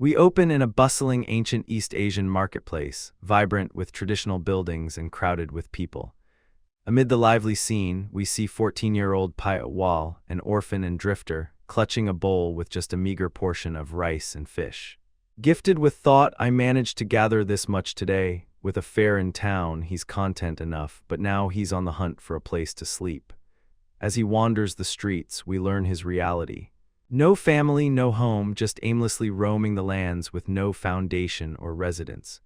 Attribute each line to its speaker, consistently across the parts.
Speaker 1: We open in a bustling ancient East Asian marketplace, vibrant with traditional buildings and crowded with people. Amid the lively scene, we see 14-year-old Payat Wal, an orphan and drifter, clutching a bowl with just a meager portion of rice and fish. Gifted with thought, I managed to gather this much today. With a fair in town, he's content enough, but now he's on the hunt for a place to sleep. As he wanders the streets, we learn his reality. No family, no home, just aimlessly roaming the lands with no foundation or residence.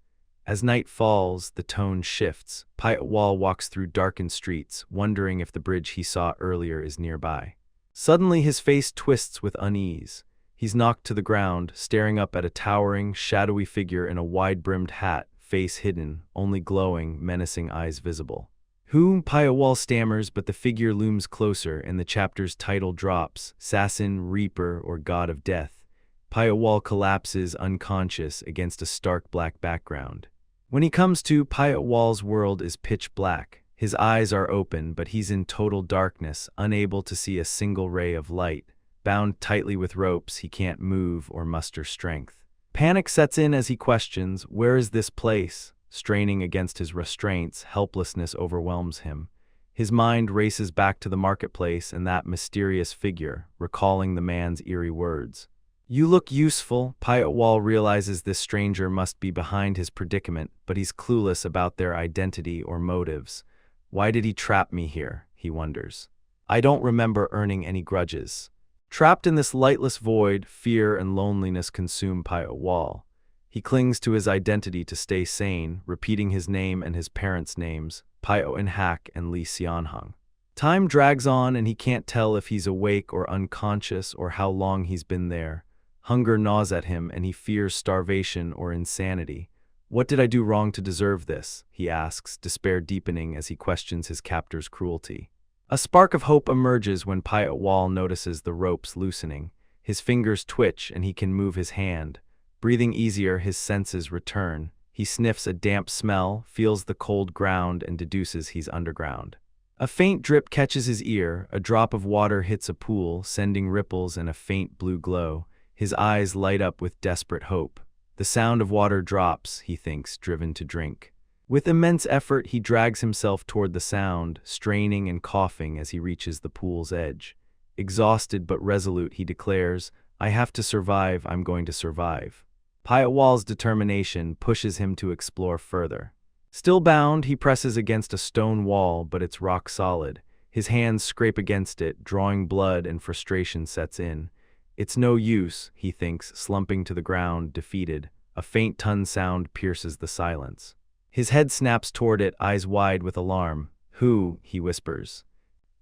Speaker 1: As night falls, the tone shifts. Payat Wal walks through darkened streets, wondering if the bridge he saw earlier is nearby. Suddenly his face twists with unease. He's knocked to the ground, staring up at a towering, shadowy figure in a wide-brimmed hat, face hidden, only glowing, menacing eyes visible. Whom Payat Wal stammers, but the figure looms closer, and the chapter's title drops, Assassin, Reaper, or God of Death. Payat Wal collapses unconscious against a stark black background. When he comes to, Payat Wal's world is pitch black. His eyes are open, but he's in total darkness, unable to see a single ray of light. Bound tightly with ropes, he can't move or muster strength. Panic sets in as he questions, where is this place? Straining against his restraints, helplessness overwhelms him. His mind races back to the marketplace and that mysterious figure, recalling the man's eerie words. You look useful. Payat Wal realizes this stranger must be behind his predicament, but he's clueless about their identity or motives. Why did he trap me here? He wonders. I don't remember earning any grudges. Trapped in this lightless void, fear and loneliness consume Payat Wal. He clings to his identity to stay sane, repeating his name and his parents' names, Payat Hak and Lee Sionhung. Time drags on and he can't tell if he's awake or unconscious or how long he's been there. Hunger gnaws at him and he fears starvation or insanity. What did I do wrong to deserve this? He asks, despair deepening as he questions his captor's cruelty. A spark of hope emerges when Payat Wal notices the ropes loosening. His fingers twitch and he can move his hand. Breathing easier, his senses return. He sniffs a damp smell, feels the cold ground, and deduces he's underground. A faint drip catches his ear. A drop of water hits a pool, sending ripples and a faint blue glow. His eyes light up with desperate hope. The sound of water drops, he thinks, driven to drink. With immense effort, he drags himself toward the sound, straining and coughing as he reaches the pool's edge. Exhausted but resolute, he declares, I have to survive, I'm going to survive. Payat Wal's determination pushes him to explore further. Still bound, he presses against a stone wall, but it's rock solid. His hands scrape against it, drawing blood, and frustration sets in. It's no use, he thinks, slumping to the ground, defeated. A faint ton sound pierces the silence. His head snaps toward it, eyes wide with alarm. Who? He whispers.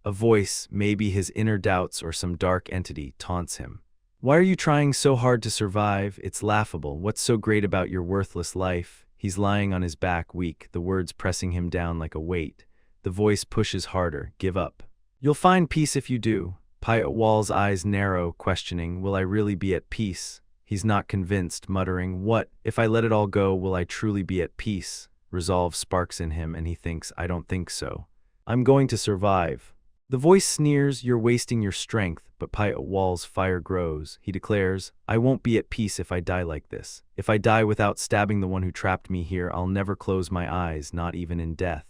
Speaker 1: A voice, maybe his inner doubts or some dark entity, taunts him. Why are you trying so hard to survive? It's laughable. What's so great about your worthless life? He's lying on his back, weak, the words pressing him down like a weight. The voice pushes harder. Give up. You'll find peace if you do. Payat Wal's eyes narrow, questioning, will I really be at peace? He's not convinced, muttering, what? If I let it all go, will I truly be at peace? Resolve sparks in him and he thinks, I don't think so. I'm going to survive. The voice sneers, you're wasting your strength, but Payat Wal's fire grows. He declares, I won't be at peace if I die like this. If I die without stabbing the one who trapped me here, I'll never close my eyes, not even in death.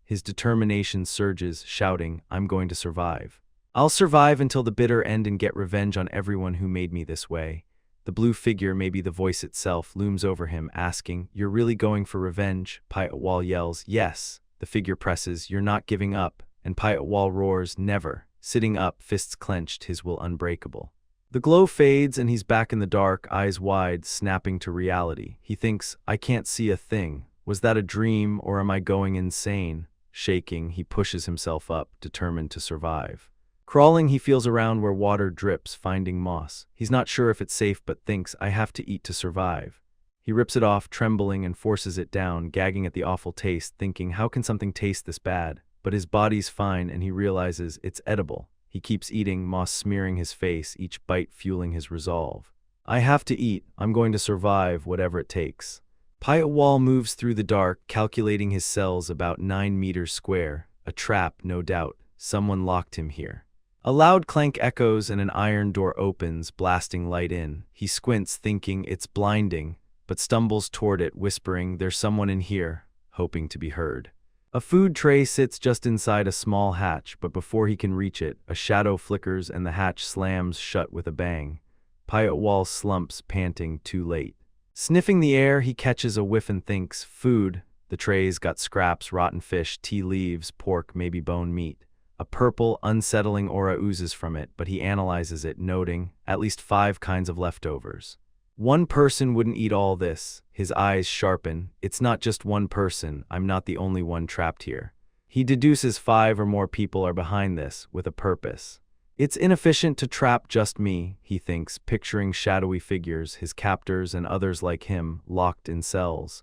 Speaker 1: His determination surges, shouting, I'm going to survive. I'll survive until the bitter end and get revenge on everyone who made me this way. The blue figure, maybe the voice itself, looms over him, asking, you're really going for revenge? Payat Wal yells, yes. The figure presses, you're not giving up. And Payat Wal roars, never. Sitting up, fists clenched, his will unbreakable. The glow fades and he's back in the dark, eyes wide, snapping to reality. He thinks, I can't see a thing. Was that a dream or am I going insane? Shaking, he pushes himself up, determined to survive. Crawling, he feels around where water drips, finding moss. He's not sure if it's safe but thinks, I have to eat to survive. He rips it off, trembling, and forces it down, gagging at the awful taste, thinking, how can something taste this bad? But his body's fine and he realizes it's edible. He keeps eating, moss smearing his face, each bite fueling his resolve. I have to eat. I'm going to survive, whatever it takes. Payat Wal moves through the dark, calculating his cells about 9 meters square. A trap, no doubt. Someone locked him here. A loud clank echoes and an iron door opens, blasting light in. He squints, thinking it's blinding, but stumbles toward it, whispering, "There's someone in here," hoping to be heard. A food tray sits just inside a small hatch, but before he can reach it, a shadow flickers and the hatch slams shut with a bang. Wall slumps, panting, too late. Sniffing the air, he catches a whiff and thinks, food. The tray's got scraps, rotten fish, tea leaves, pork, maybe bone meat. A purple, unsettling aura oozes from it, but he analyzes it, noting at least 5 kinds of leftovers. One person wouldn't eat all this. His eyes sharpen. It's not just one person. I'm not the only one trapped here. He deduces 5 or more people are behind this, with a purpose. It's inefficient to trap just me, he thinks, picturing shadowy figures, his captors and others like him, locked in cells.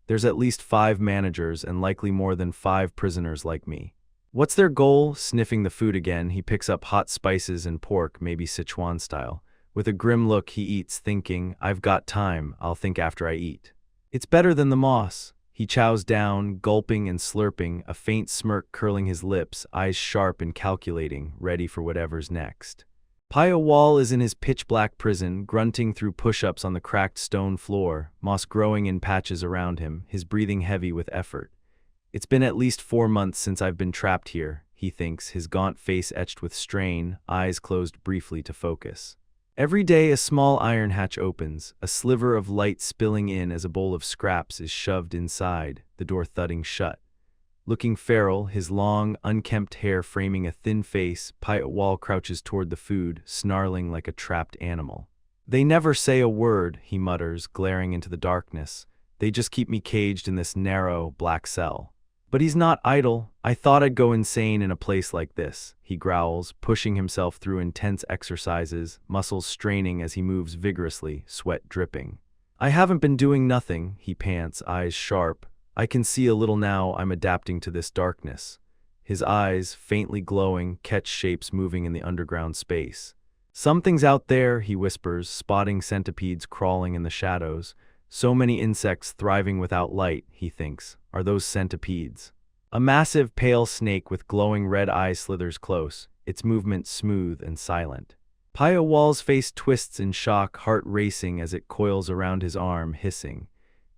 Speaker 1: There's at least 5 managers and likely more than 5 prisoners like me. What's their goal? Sniffing the food again, he picks up hot spices and pork, maybe Sichuan style. With a grim look, he eats, thinking, I've got time, I'll think after I eat. It's better than the moss. He chows down, gulping and slurping, a faint smirk curling his lips, eyes sharp and calculating, ready for whatever's next. Wall is in his pitch-black prison, grunting through push-ups on the cracked stone floor, moss growing in patches around him, his breathing heavy with effort. It's been at least 4 months since I've been trapped here, he thinks, his gaunt face etched with strain, eyes closed briefly to focus. Every day a small iron hatch opens, a sliver of light spilling in as a bowl of scraps is shoved inside, the door thudding shut. Looking feral, his long, unkempt hair framing a thin face, Wall crouches toward the food, snarling like a trapped animal. They never say a word, he mutters, glaring into the darkness. They just keep me caged in this narrow, black cell. But he's not idle. I thought I'd go insane in a place like this, he growls, pushing himself through intense exercises, muscles straining as he moves vigorously, sweat dripping. I haven't been doing nothing, he pants, eyes sharp. I can see a little now. I'm adapting to this darkness. His eyes, faintly glowing, catch shapes moving in the underground space. Something's out there, he whispers, spotting centipedes crawling in the shadows. So many insects thriving without light, he thinks. Are those centipedes? A massive pale snake with glowing red eyes slithers close, its movement smooth and silent. Wall's face twists in shock, heart racing as it coils around his arm, hissing.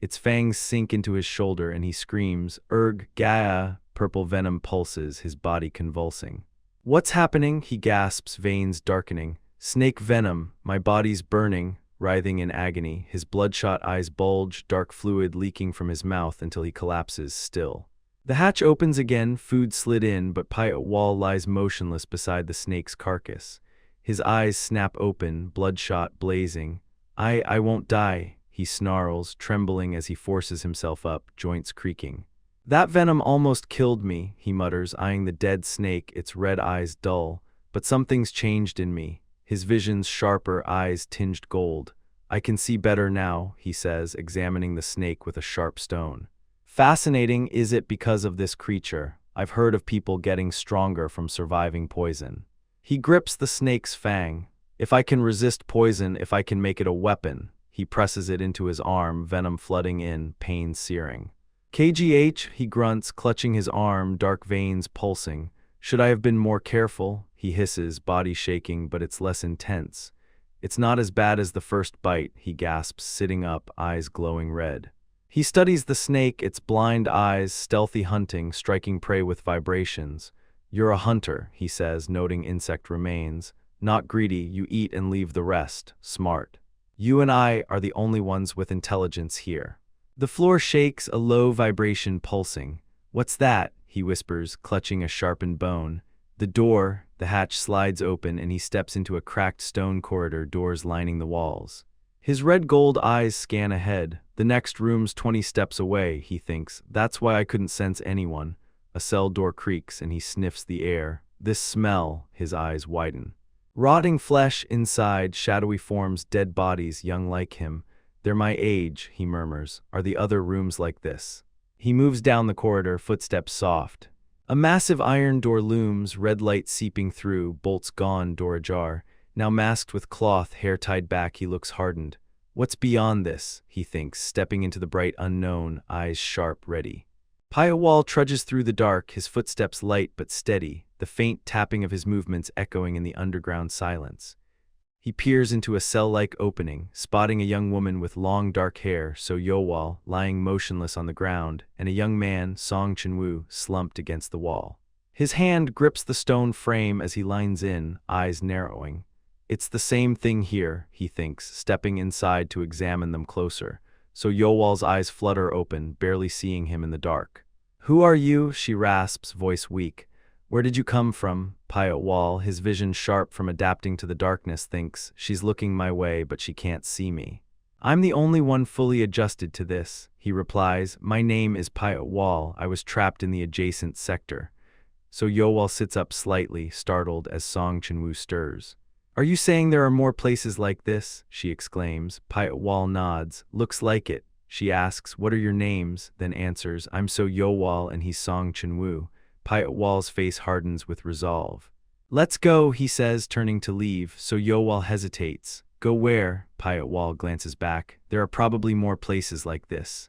Speaker 1: Its fangs sink into his shoulder and he screams, "Erg, Gaia!" Purple venom pulses, his body convulsing. What's happening? He gasps, veins darkening. Snake venom, my body's burning. Writhing in agony, his bloodshot eyes bulge, dark fluid leaking from his mouth until he collapses still. The hatch opens again, food slid in, but Wall lies motionless beside the snake's carcass. His eyes snap open, bloodshot, blazing. I won't die, he snarls, trembling as he forces himself up, joints creaking. That venom almost killed me, he mutters, eyeing the dead snake, its red eyes dull. But something's changed in me. His vision's sharper, eyes tinged gold. I can see better now, he says, examining the snake with a sharp stone. Fascinating, is it because of this creature? I've heard of people getting stronger from surviving poison. He grips the snake's fang. If I can resist poison, if I can make it a weapon. He presses it into his arm, venom flooding in, pain searing. KGH, he grunts, clutching his arm, dark veins pulsing. Should I have been more careful? He hisses, body shaking, but it's less intense. It's not as bad as the first bite, he gasps, sitting up, eyes glowing red. He studies the snake, its blind eyes, stealthy hunting, striking prey with vibrations. You're a hunter, he says, noting insect remains. Not greedy, you eat and leave the rest. Smart. You and I are the only ones with intelligence here. The floor shakes, a low vibration pulsing. What's that? He whispers, clutching a sharpened bone. The hatch slides open and he steps into a cracked stone corridor, doors lining the walls. His red-gold eyes scan ahead. The next room's 20 steps away, he thinks. That's why I couldn't sense anyone. A cell door creaks and he sniffs the air. This smell, his eyes widen. Rotting flesh inside, shadowy forms, dead bodies, young like him. They're my age, he murmurs. Are the other rooms like this? He moves down the corridor, footsteps soft. A massive iron door looms, red light seeping through, bolts gone, door ajar. Now masked with cloth, hair tied back, he looks hardened. What's beyond this, he thinks, stepping into the bright unknown, eyes sharp, ready. Wall trudges through the dark, his footsteps light but steady. the faint tapping of his movements echoing in the underground silence. He peers into a cell-like opening, spotting a young woman with long dark hair, So-Yowal, lying motionless on the ground, and a young man, Song Chinwoo, slumped against the wall. His hand grips the stone frame as he leans in, eyes narrowing. It's the same thing here, he thinks, stepping inside to examine them closer. So-Yowal's eyes flutter open, barely seeing him in the dark. "Who are you?" she rasps, voice weak. "Where did you come from?" Pyotwal, his vision sharp from adapting to the darkness, thinks, "She's looking my way, but she can't see me." "I'm the only one fully adjusted to this," he replies. "My name is Pyotwal. I was trapped in the adjacent sector." So Yowal sits up slightly, startled as Song Chinwoo stirs. "Are you saying there are more places like this?" she exclaims. Pyotwal nods. "Looks like it." She asks, "What are your names?" then answers, "I'm So-Yowal and he's Song Chinwoo." Pyotwal's face hardens with resolve. "Let's go," he says, turning to leave. So-Yowal hesitates. "Go where?" Pyotwal glances back. "There are probably more places like this."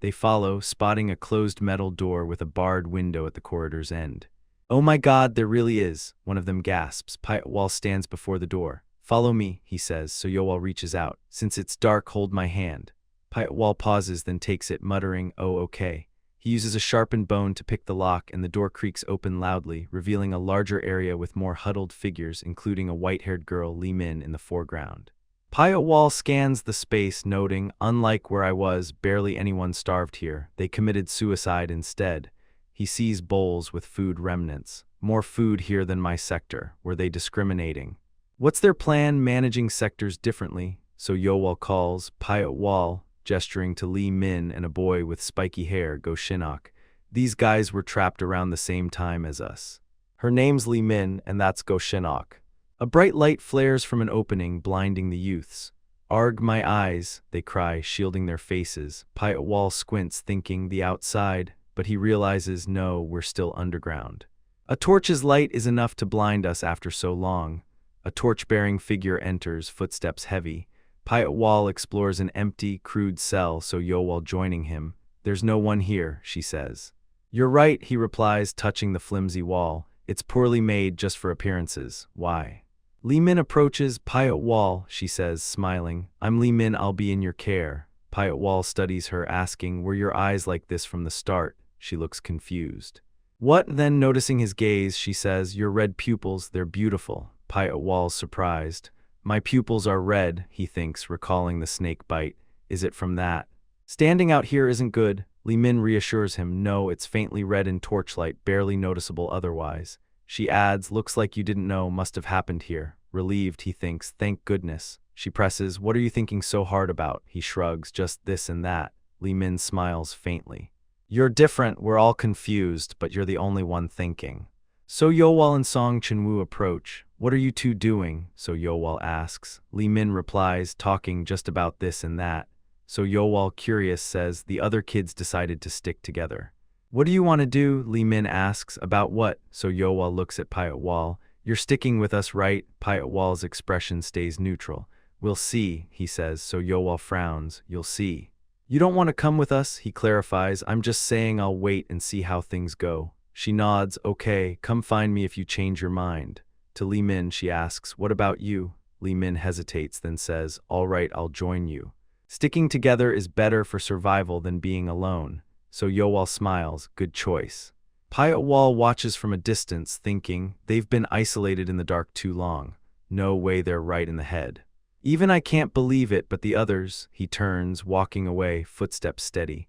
Speaker 1: They follow, spotting a closed metal door with a barred window at the corridor's end. "Oh my God, there really is," one of them gasps. Pyotwal stands before the door. "Follow me," he says. So-Yowal reaches out. "Since it's dark, hold my hand." Pyotwal pauses, then takes it, muttering, "Oh, okay." He uses a sharpened bone to pick the lock, and the door creaks open loudly, revealing a larger area with more huddled figures, including a white-haired girl, Lee Min, in the foreground. Pyotwal scans the space, noting, "Unlike where I was, barely anyone starved here. They committed suicide instead." He sees bowls with food remnants. "More food here than my sector. Were they discriminating?" "What's their plan, managing sectors differently?" So Yowal calls. Pyotwal, gesturing to Lee Min and a boy with spiky hair, go Shinnok. "These guys were trapped around the same time as us. Her name's Lee Min, and that's Go Shinnok." A bright light flares from an opening, blinding the youths. "Arg, my eyes," they cry, shielding their faces. Pyotwal squints, thinking the outside, but he realizes, no, we're still underground. A torch's light is enough to blind us after so long. A torch-bearing figure enters, footsteps heavy. Pyotwal explores an empty, crude cell, So Yowal joining him. "There's no one here," she says. "You're right," he replies, touching the flimsy wall. "It's poorly made just for appearances. Why?" Lee Min approaches. "Pyotwal," she says, smiling. "I'm Lee Min, I'll be in your care." Pyotwal studies her, asking, "Were your eyes like this from the start?" She looks confused. "What?" Then, noticing his gaze, she says, "Your red pupils, they're beautiful." Pyotwal's surprised. "My pupils are red," he thinks, recalling the snake bite. "Is it from that?" "Standing out here isn't good." Lee Min reassures him. "No, it's faintly red in torchlight, barely noticeable otherwise." She adds, "Looks like you didn't know, must have happened here." Relieved, he thinks, "Thank goodness." She presses, "What are you thinking so hard about?" He shrugs, "Just this and that." Lee Min smiles faintly. "You're different, we're all confused, but you're the only one thinking." So Yowal and Song Chinwoo approach. "What are you two doing?" So Yowal asks. Lee Min replies, "Talking just about this and that." So Yowal, curious, says, "The other kids decided to stick together." "What do you want to do?" Lee Min asks. "About what?" So Yowal looks at Pyotwal. "You're sticking with us, right?" Pyotwal's expression stays neutral. "We'll see," he says. So Yowal frowns. "You'll see." "You don't want to come with us?" He clarifies. "I'm just saying I'll wait and see how things go." She nods. "Okay, come find me if you change your mind." To Lee Min, she asks, "What about you?" Lee Min hesitates, then says, "All right, I'll join you. Sticking together is better for survival than being alone." So Yowal smiles. "Good choice." Pyotwal watches from a distance, thinking, they've been isolated in the dark too long. No way they're right in the head. "Even I can't believe it, but the others." He turns, walking away, footsteps steady.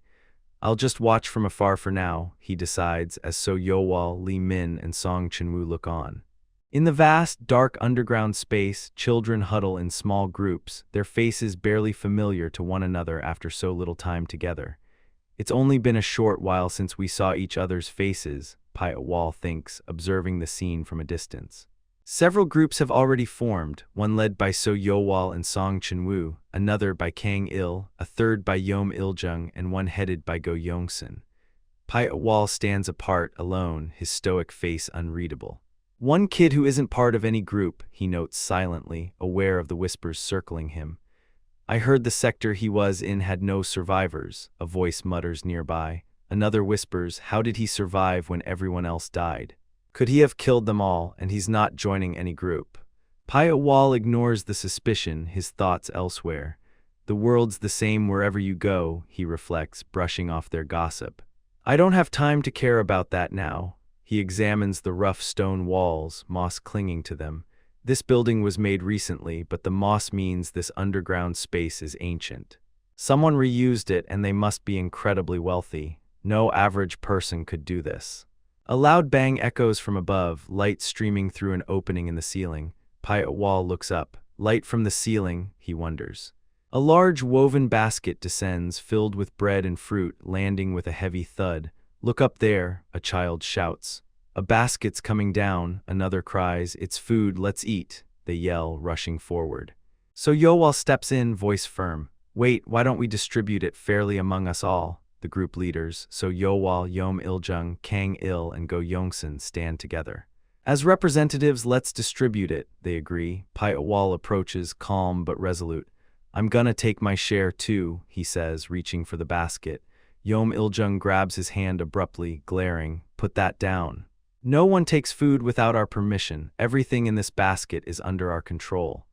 Speaker 1: "I'll just watch from afar for now," he decides, as So Yowal, Lee Min, and Song Chinwoo look on. In the vast, dark underground space, children huddle in small groups, their faces barely familiar to one another after so little time together. "It's only been a short while since we saw each other's faces," Pyotwal thinks, observing the scene from a distance. Several groups have already formed, one led by So Yowal and Song Chinwoo, another by Kang Il, a third by Yom Iljung, and one headed by Go Yongsun. Pyotwal stands apart, alone, his stoic face unreadable. "One kid who isn't part of any group," he notes silently, aware of the whispers circling him. "I heard the sector he was in had no survivors," a voice mutters nearby. Another whispers, "How did he survive when everyone else died?" Could he have killed them all, and he's not joining any group? Pyatt Wall ignores the suspicion, his thoughts elsewhere. The world's the same wherever you go, he reflects, brushing off their gossip. I don't have time to care about that now. He examines the rough stone walls, moss clinging to them. This building was made recently, but the moss means this underground space is ancient. Someone reused it, and they must be incredibly wealthy. No average person could do this. A loud bang echoes from above, light streaming through an opening in the ceiling. Pyatt Wall looks up. Light from the ceiling, he wonders. A large woven basket descends, filled with bread and fruit, landing with a heavy thud. Look up there, a child shouts. A basket's coming down, another cries, it's food, let's eat, they yell, rushing forward. So Yowal steps in, voice firm. Wait, why don't we distribute it fairly among us all? The group leaders, So Yowal, Yom Iljung, Kang Il, and Go Yongsan stand together. As representatives, let's distribute it, they agree. Pyatt Wall approaches, calm but resolute. I'm gonna take my share too, he says, reaching for the basket. Yom Iljung grabs his hand abruptly, glaring. Put that down. No one takes food without our permission. Everything in this basket is under our control.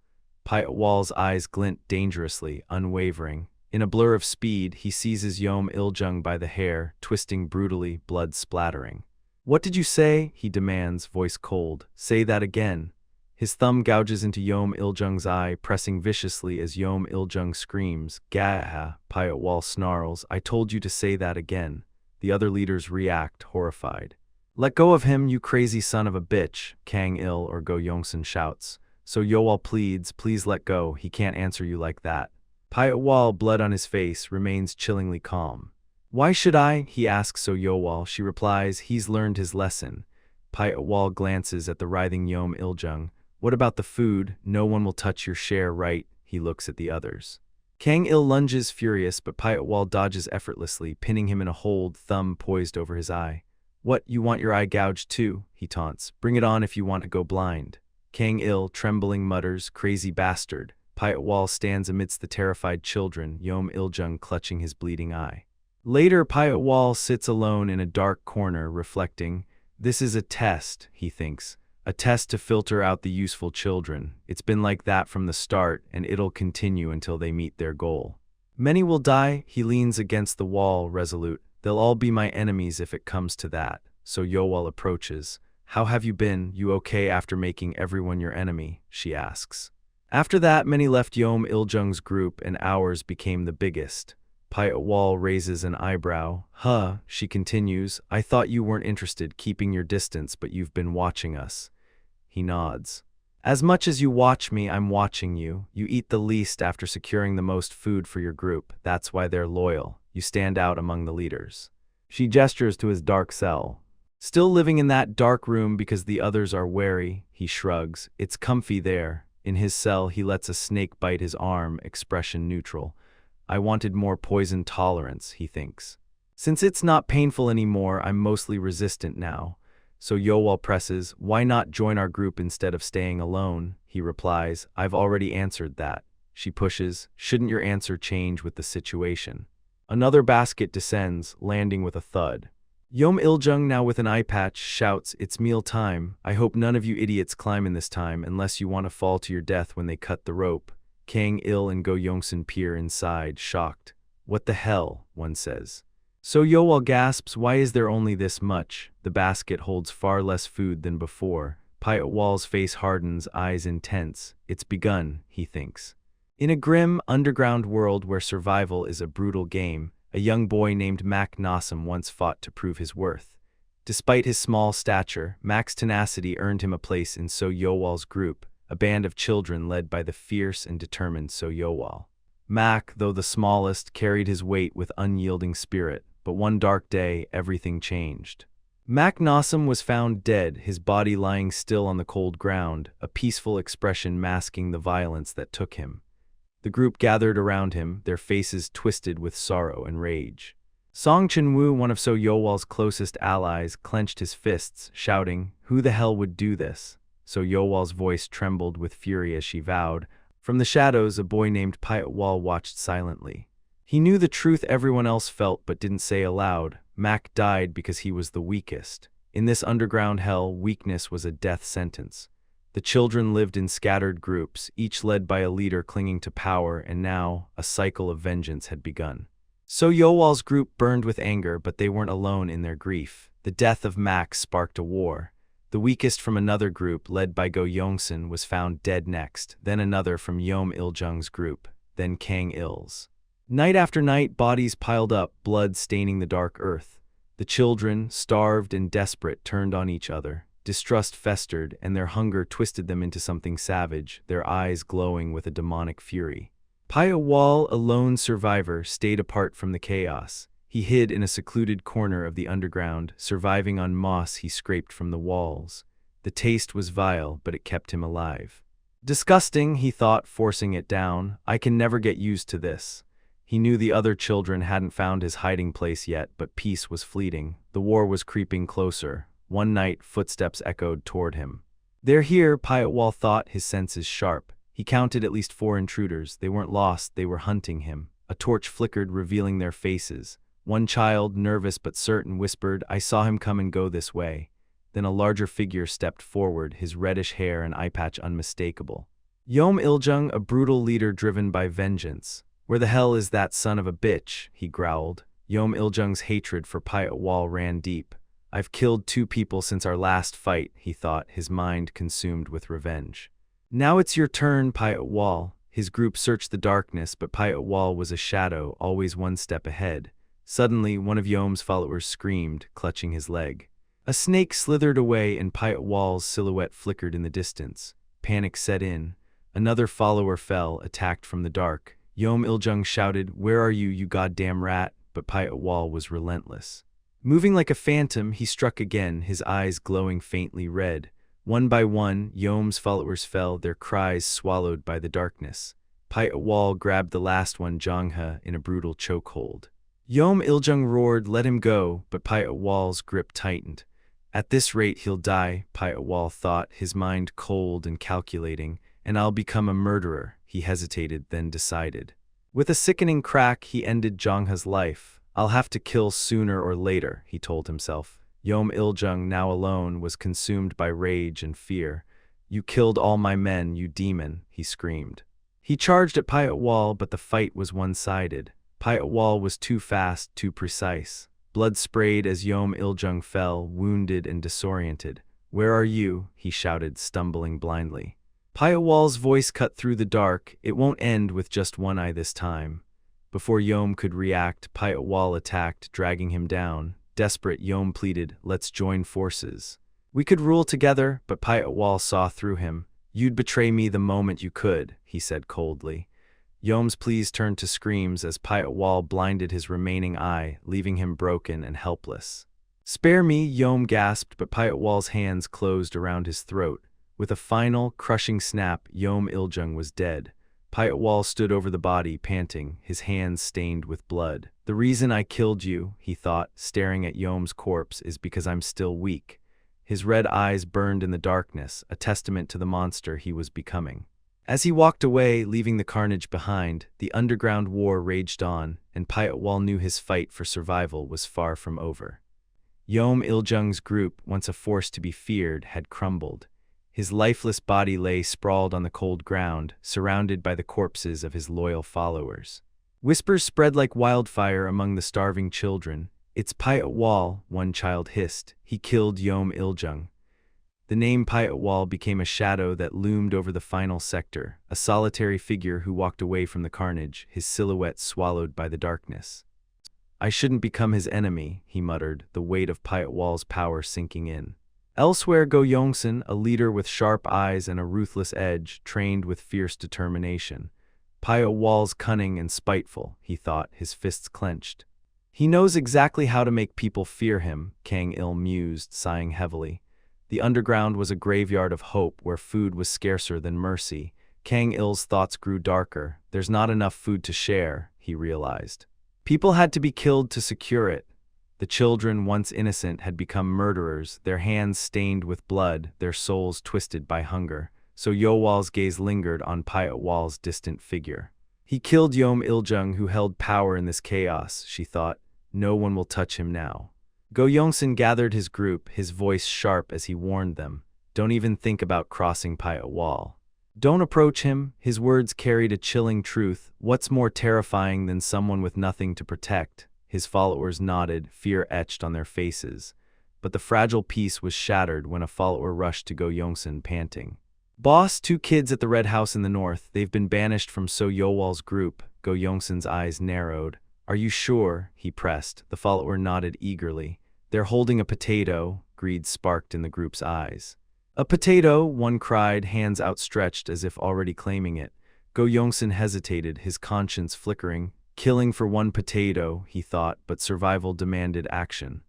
Speaker 1: Pyatt Wall's eyes glint dangerously, unwavering. In a blur of speed, he seizes Yom Iljung by the hair, twisting brutally, blood splattering. What did you say? He demands, voice cold. Say that again. His thumb gouges into Yom Iljung's eye, pressing viciously as Yom Iljung screams. Gah! Pyatt Wall snarls. I told you to say that again. The other leaders react, horrified. Let go of him, you crazy son of a bitch, Kang Il or Go Yongsan shouts. So Yowal pleads, please let go, he can't answer you like that. Pyatt Wall, blood on his face, remains chillingly calm. Why should I? He asks So Yowal. She replies, he's learned his lesson. Pyatt Wall glances at the writhing Yom Iljung. What about the food? No one will touch your share, right? He looks at the others. Kang Il lunges furious, but Pyatt Wall dodges effortlessly, pinning him in a hold, thumb poised over his eye. What, you want your eye gouged too? He taunts. Bring it on if you want to go blind. Kang Il, trembling, mutters, crazy bastard. Pyatt Wall stands amidst the terrified children, Yom Iljung clutching his bleeding eye. Later, Pyatt Wall sits alone in a dark corner, reflecting. This is a test, he thinks. A test to filter out the useful children. It's been like that from the start, and it'll continue until they meet their goal. Many will die, he leans against the wall, resolute. They'll all be my enemies if it comes to that. So Yowal approaches. How have you been? You okay after making everyone your enemy? She asks. After that, many left Yom Iljung's group, and ours became the biggest. Pyatt Wall raises an eyebrow. Huh, she continues. I thought you weren't interested, keeping your distance, but you've been watching us. He nods. As much as you watch me, I'm watching you. You eat the least after securing the most food for your group. That's why they're loyal. You stand out among the leaders. She gestures to his dark cell. Still living in that dark room because the others are wary, he shrugs. It's comfy there. In his cell, he lets a snake bite his arm, expression neutral. I wanted more poison tolerance, he thinks. Since it's not painful anymore, I'm mostly resistant now. So Yowal presses, why not join our group instead of staying alone? He replies, I've already answered that. She pushes, shouldn't your answer change with the situation? Another basket descends, landing with a thud. Yom Iljung, now with an eye patch, shouts, it's meal time. I hope none of you idiots climb in this time unless you want to fall to your death when they cut the rope. Kang Il and Go Yongsan peer inside, shocked. What the hell? One says. So Yowal gasps, why is there only this much? The basket holds far less food than before. Pyatt Wall's face hardens, eyes intense. It's begun, he thinks. In a grim, underground world where survival is a brutal game, a young boy named Mak Nassam once fought to prove his worth. Despite his small stature, Mak's tenacity earned him a place in So Yowal's group, a band of children led by the fierce and determined So Yowal. Mak, though the smallest, carried his weight with unyielding spirit, but one dark day, everything changed. Mak Nassam was found dead, his body lying still on the cold ground, a peaceful expression masking the violence that took him. The group gathered around him, their faces twisted with sorrow and rage. Song Chen-woo, one of So Yowal's closest allies, clenched his fists, shouting, who the hell would do this? So Yowal's voice trembled with fury as she vowed. From the shadows, a boy named Pyatt Wall watched silently. He knew the truth everyone else felt but didn't say aloud. Mak died because he was the weakest. In this underground hell, weakness was a death sentence. The children lived in scattered groups, each led by a leader clinging to power, and now a cycle of vengeance had begun. So Yowal's group burned with anger, but they weren't alone in their grief. The death of Max sparked a war. The weakest from another group, led by Go Yongsan, was found dead next, then another from Yeom Il-jung's group, then Kang Il's. Night after night, bodies piled up, blood staining the dark earth. The children, starved and desperate, turned on each other. Distrust festered, and their hunger twisted them into something savage, their eyes glowing with a demonic fury. Paya Wall, a lone survivor, stayed apart from the chaos. He hid in a secluded corner of the underground, surviving on moss he scraped from the walls. The taste was vile, but it kept him alive. Disgusting, he thought, forcing it down. I can never get used to this. He knew the other children hadn't found his hiding place yet, but peace was fleeting. The war was creeping closer. One night, footsteps echoed toward him. They're here, Pyotwal thought, his senses sharp. He counted at least 4 intruders. They weren't lost, they were hunting him. A torch flickered, revealing their faces. One child, nervous but certain, whispered, "I saw him come and go this way." Then a larger figure stepped forward, his reddish hair and eye patch unmistakable. Yeom Il-jung, a brutal leader driven by vengeance. "Where the hell is that son of a bitch?" he growled. Yeom Il-jung's hatred for Pyotwal ran deep. "I've killed 2 people since our last fight," he thought, his mind consumed with revenge. "Now it's your turn, Pyotwal." His group searched the darkness, but Pyotwal was a shadow, always one step ahead. Suddenly, one of Yeom's followers screamed, clutching his leg. A snake slithered away and Pyotwal's silhouette flickered in the distance. Panic set in. Another follower fell, attacked from the dark. Yeom Il-jung shouted, "Where are you, you goddamn rat?" But Pyotwal was relentless. Moving like a phantom, he struck again, his eyes glowing faintly red. One by one, Yeom's followers fell, their cries swallowed by the darkness. Pyotwal grabbed the last one, Jongha, in a brutal chokehold. Yeom Il-jung roared, "Let him go," but Pyotwal's grip tightened. "At this rate he'll die," Pyotwal thought, his mind cold and calculating, "and I'll become a murderer." He hesitated, then decided. With a sickening crack, he ended Jongha's life. "I'll have to kill sooner or later," he told himself. Yeom Il-jung, now alone, was consumed by rage and fear. "You killed all my men, you demon," he screamed. He charged at Pyotwal, but the fight was one-sided. Pyotwal was too fast, too precise. Blood sprayed as Yeom Il-jung fell, wounded and disoriented. "Where are you?" he shouted, stumbling blindly. Pyotwal's voice cut through the dark. "It won't end with just one eye this time." Before Yeom could react, Pyotwal attacked, dragging him down. Desperate, Yeom pleaded, "Let's join forces. We could rule together," but Pyotwal saw through him. "You'd betray me the moment you could," he said coldly. Yeom's pleas turned to screams as Pyotwal blinded his remaining eye, leaving him broken and helpless. "Spare me," Yeom gasped, but Pyotwal's hands closed around his throat. With a final, crushing snap, Yeom Il-jung was dead. Pyotwal stood over the body, panting, his hands stained with blood. "The reason I killed you," he thought, staring at Yeom's corpse, "is because I'm still weak." His red eyes burned in the darkness, a testament to the monster he was becoming. As he walked away, leaving the carnage behind, the underground war raged on, and Pyotwal knew his fight for survival was far from over. Yeom Il-jung's group, once a force to be feared, had crumbled. His lifeless body lay sprawled on the cold ground, surrounded by the corpses of his loyal followers. Whispers spread like wildfire among the starving children. "It's Pyotwal," one child hissed. "He killed Yeom Il-jung." The name Pyotwal became a shadow that loomed over the final sector, a solitary figure who walked away from the carnage, his silhouette swallowed by the darkness. "I shouldn't become his enemy," he muttered, the weight of Pyotwal's power sinking in. Elsewhere, Go Yongsan, a leader with sharp eyes and a ruthless edge, trained with fierce determination. Pyotwal's cunning and spiteful, he thought, his fists clenched. "He knows exactly how to make people fear him," Kang Il mused, sighing heavily. The underground was a graveyard of hope where food was scarcer than mercy. Kang Il's thoughts grew darker. "There's not enough food to share," he realized. People had to be killed to secure it. The children, once innocent, had become murderers, their hands stained with blood, their souls twisted by hunger. So Yowal's gaze lingered on Pyotwal's distant figure. "He killed Yeom Il-jung, who held power in this chaos," she thought. "No one will touch him now." Go Yongsan gathered his group, his voice sharp as he warned them. Don't even think about crossing Paya Wall. Don't approach him. His words carried a chilling truth. What's more terrifying than someone with nothing to protect? His followers nodded, fear etched on their faces. But the fragile peace was shattered when a follower rushed to Go Yongsan, panting. Boss, 2 kids at the red house in the north. They've been banished from So Yowal's group. Go Yongsan's eyes narrowed. Are you sure? He pressed. The follower nodded eagerly. They're holding a potato. Greed sparked in the group's eyes. A potato, one cried, hands outstretched as if already claiming it. Go Yongsan hesitated, his conscience flickering. Killing for 1 potato, he thought, but survival demanded action.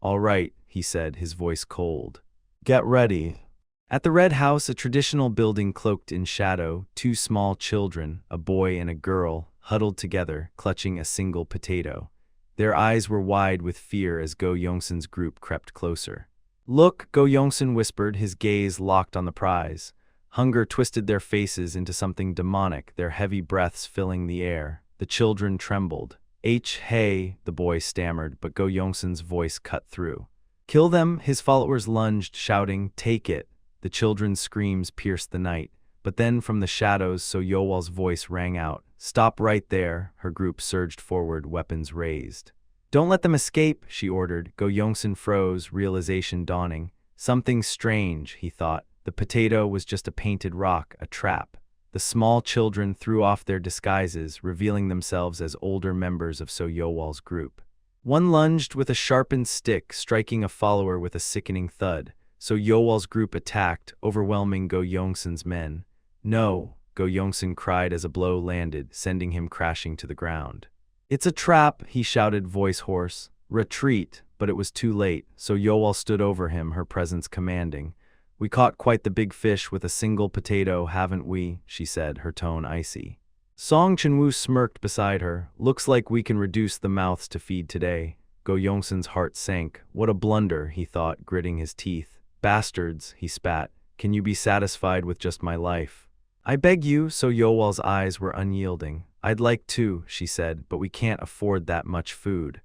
Speaker 1: All right, he said, his voice cold. Get ready. At the red house, a traditional building cloaked in shadow, 2 small children, a boy and a girl, huddled together, clutching a single potato. Their eyes were wide with fear as Go Yongsan's group crept closer. Look, Go Yongsan whispered, his gaze locked on the prize. Hunger twisted their faces into something demonic, their heavy breaths filling the air. The children trembled. Hey, the boy stammered, but Go Yongsan's voice cut through. Kill them, his followers lunged, shouting, take it. The children's screams pierced the night, but then from the shadows So Yowal's voice rang out. Stop right there, her group surged forward, weapons raised. Don't let them escape, she ordered. Go Yongsan froze, realization dawning. Something strange, he thought. The potato was just a painted rock, a trap. The small children threw off their disguises, revealing themselves as older members of So Yowal's group. One lunged with a sharpened stick, striking a follower with a sickening thud. So Yowal's group attacked, overwhelming Go Yongsan's men. No, Go Yongsan cried as a blow landed, sending him crashing to the ground. It's a trap, he shouted, voice hoarse. Retreat, but it was too late. So Yowal stood over him, her presence commanding. We caught quite the big fish with a single potato, haven't we? She said, her tone icy. Song Chenwu smirked beside her. Looks like we can reduce the mouths to feed today. Go Yongsan's heart sank. What a blunder, he thought, gritting his teeth. Bastards, he spat. Can you be satisfied with just my life? I beg you, So Yowal's eyes were unyielding. I'd like to, she said, but we can't afford that much food.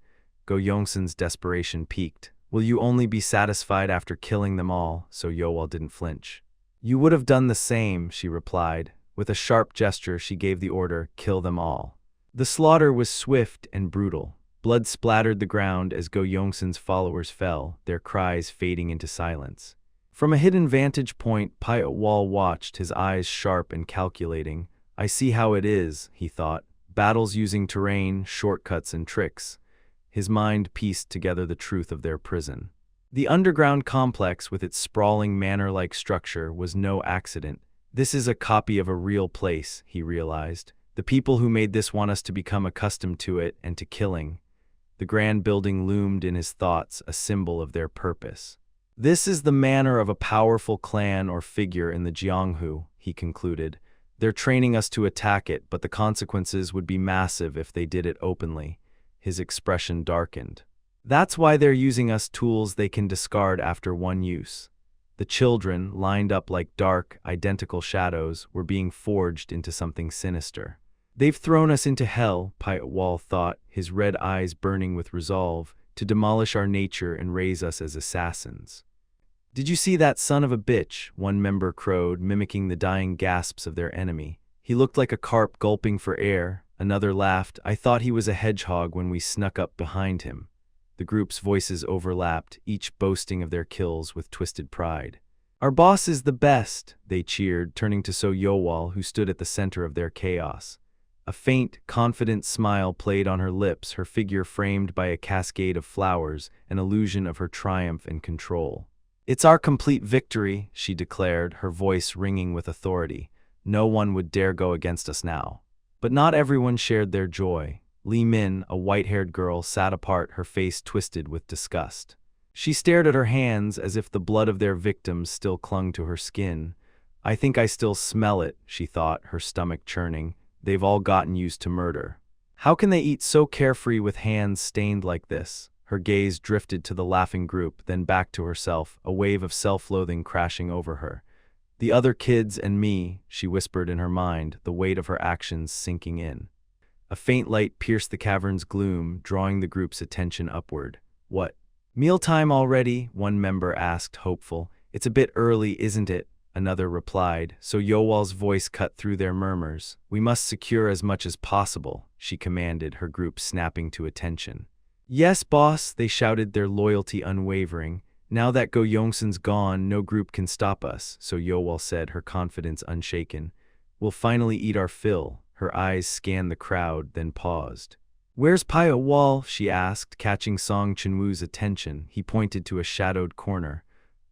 Speaker 1: Go Yongsan's desperation peaked. Will you only be satisfied after killing them all? So Yowal didn't flinch. You would have done the same, she replied. With a sharp gesture, she gave the order, kill them all. The slaughter was swift and brutal. Blood splattered the ground as Go Yongsan's followers fell, their cries fading into silence. From a hidden vantage point, Paya Wall watched, his eyes sharp and calculating. I see how it is, he thought. Battles using terrain, shortcuts and tricks. His mind pieced together the truth of their prison. The underground complex, with its sprawling manor-like structure, was no accident. This is a copy of a real place, he realized. The people who made this want us to become accustomed to it and to killing. The grand building loomed in his thoughts, a symbol of their purpose. This is the manor of a powerful clan or figure in the Jianghu, he concluded. They're training us to attack it, but the consequences would be massive if they did it openly. His expression darkened. That's why they're using us tools they can discard after one use. The children, lined up like dark, identical shadows, were being forged into something sinister. They've thrown us into hell, Paya Wall thought, his red eyes burning with resolve, to demolish our nature and raise us as assassins. Did you see that son of a bitch? One member crowed, mimicking the dying gasps of their enemy. He looked like a carp gulping for air. Another laughed. I thought he was a hedgehog when we snuck up behind him. The group's voices overlapped, each boasting of their kills with twisted pride. Our boss is the best, they cheered, turning to So Yowal, who stood at the center of their chaos. A faint, confident smile played on her lips, her figure framed by a cascade of flowers, an illusion of her triumph and control. It's our complete victory, she declared, her voice ringing with authority. No one would dare go against us now. But not everyone shared their joy. Li Min, a white-haired girl, sat apart, her face twisted with disgust. She stared at her hands as if the blood of their victims still clung to her skin. I think I still smell it, she thought, her stomach churning. They've all gotten used to murder. How can they eat so carefree with hands stained like this? Her gaze drifted to the laughing group, then back to herself, a wave of self-loathing crashing over her. The other kids and me, she whispered in her mind, the weight of her actions sinking in. A faint light pierced the cavern's gloom, drawing the group's attention upward. What? Mealtime already? One member asked, hopeful. It's a bit early, isn't it? Another replied, so Yowal's voice cut through their murmurs. We must secure as much as possible, she commanded, her group snapping to attention. Yes, boss, they shouted, their loyalty unwavering. Now that Go Yongsun's gone, no group can stop us, so Yowal said, her confidence unshaken. We'll finally eat our fill. Her eyes scanned the crowd, then paused. Where's Paya Wall? She asked, catching Song Chenwu's attention. He pointed to a shadowed corner.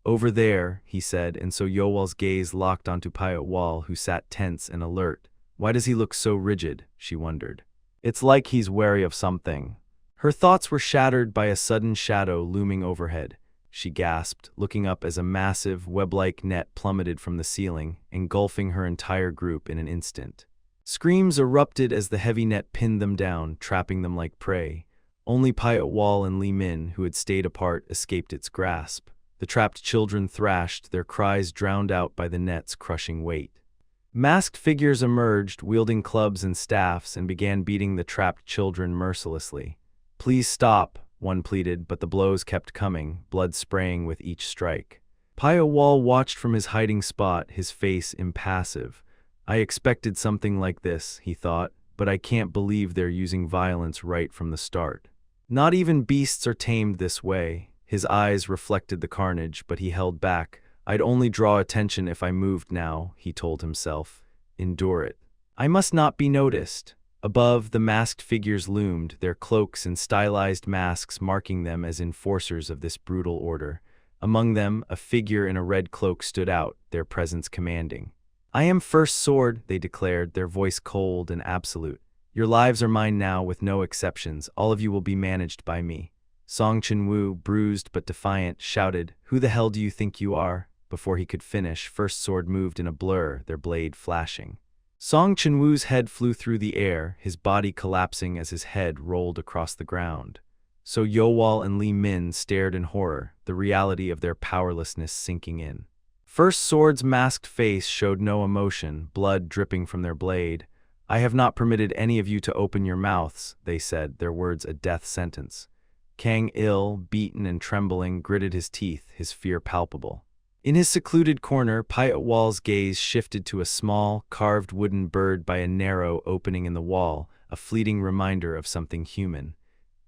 Speaker 1: Over there, he said, and so Yowal's gaze locked onto Paya Wall, who sat tense and alert. Why does he look so rigid? She wondered. It's like he's wary of something. Her thoughts were shattered by a sudden shadow looming overhead. She gasped, looking up as a massive, web-like net plummeted from the ceiling, engulfing her entire group in an instant. Screams erupted as the heavy net pinned them down, trapping them like prey. Only Paya Wall and Li Min, who had stayed apart, escaped its grasp. The trapped children thrashed, their cries drowned out by the net's crushing weight. Masked figures emerged, wielding clubs and staffs, and began beating the trapped children mercilessly. Please stop, one pleaded, but the blows kept coming, blood spraying with each strike. Paya Wall watched from his hiding spot, his face impassive. I expected something like this, he thought, but I can't believe they're using violence right from the start. Not even beasts are tamed this way. His eyes reflected the carnage, but he held back. I'd only draw attention if I moved now, he told himself. Endure it. I must not be noticed. Above, the masked figures loomed, their cloaks and stylized masks marking them as enforcers of this brutal order. Among them, a figure in a red cloak stood out, their presence commanding. I am First Sword, they declared, their voice cold and absolute. Your lives are mine now, with no exceptions. All of you will be managed by me. Song Chenwu, bruised but defiant, shouted, Who the hell do you think you are? Before he could finish, First Sword moved in a blur, their blade flashing. Song Chenwu's head flew through the air, his body collapsing as his head rolled across the ground. So Yowal and Li Min stared in horror, the reality of their powerlessness sinking in. First Sword's masked face showed no emotion, blood dripping from their blade. I have not permitted any of you to open your mouths, they said, their words a death sentence. Kang Il, beaten and trembling, gritted his teeth, his fear palpable. In his secluded corner, Paya Wall's gaze shifted to a small, carved wooden bird by a narrow opening in the wall, a fleeting reminder of something human.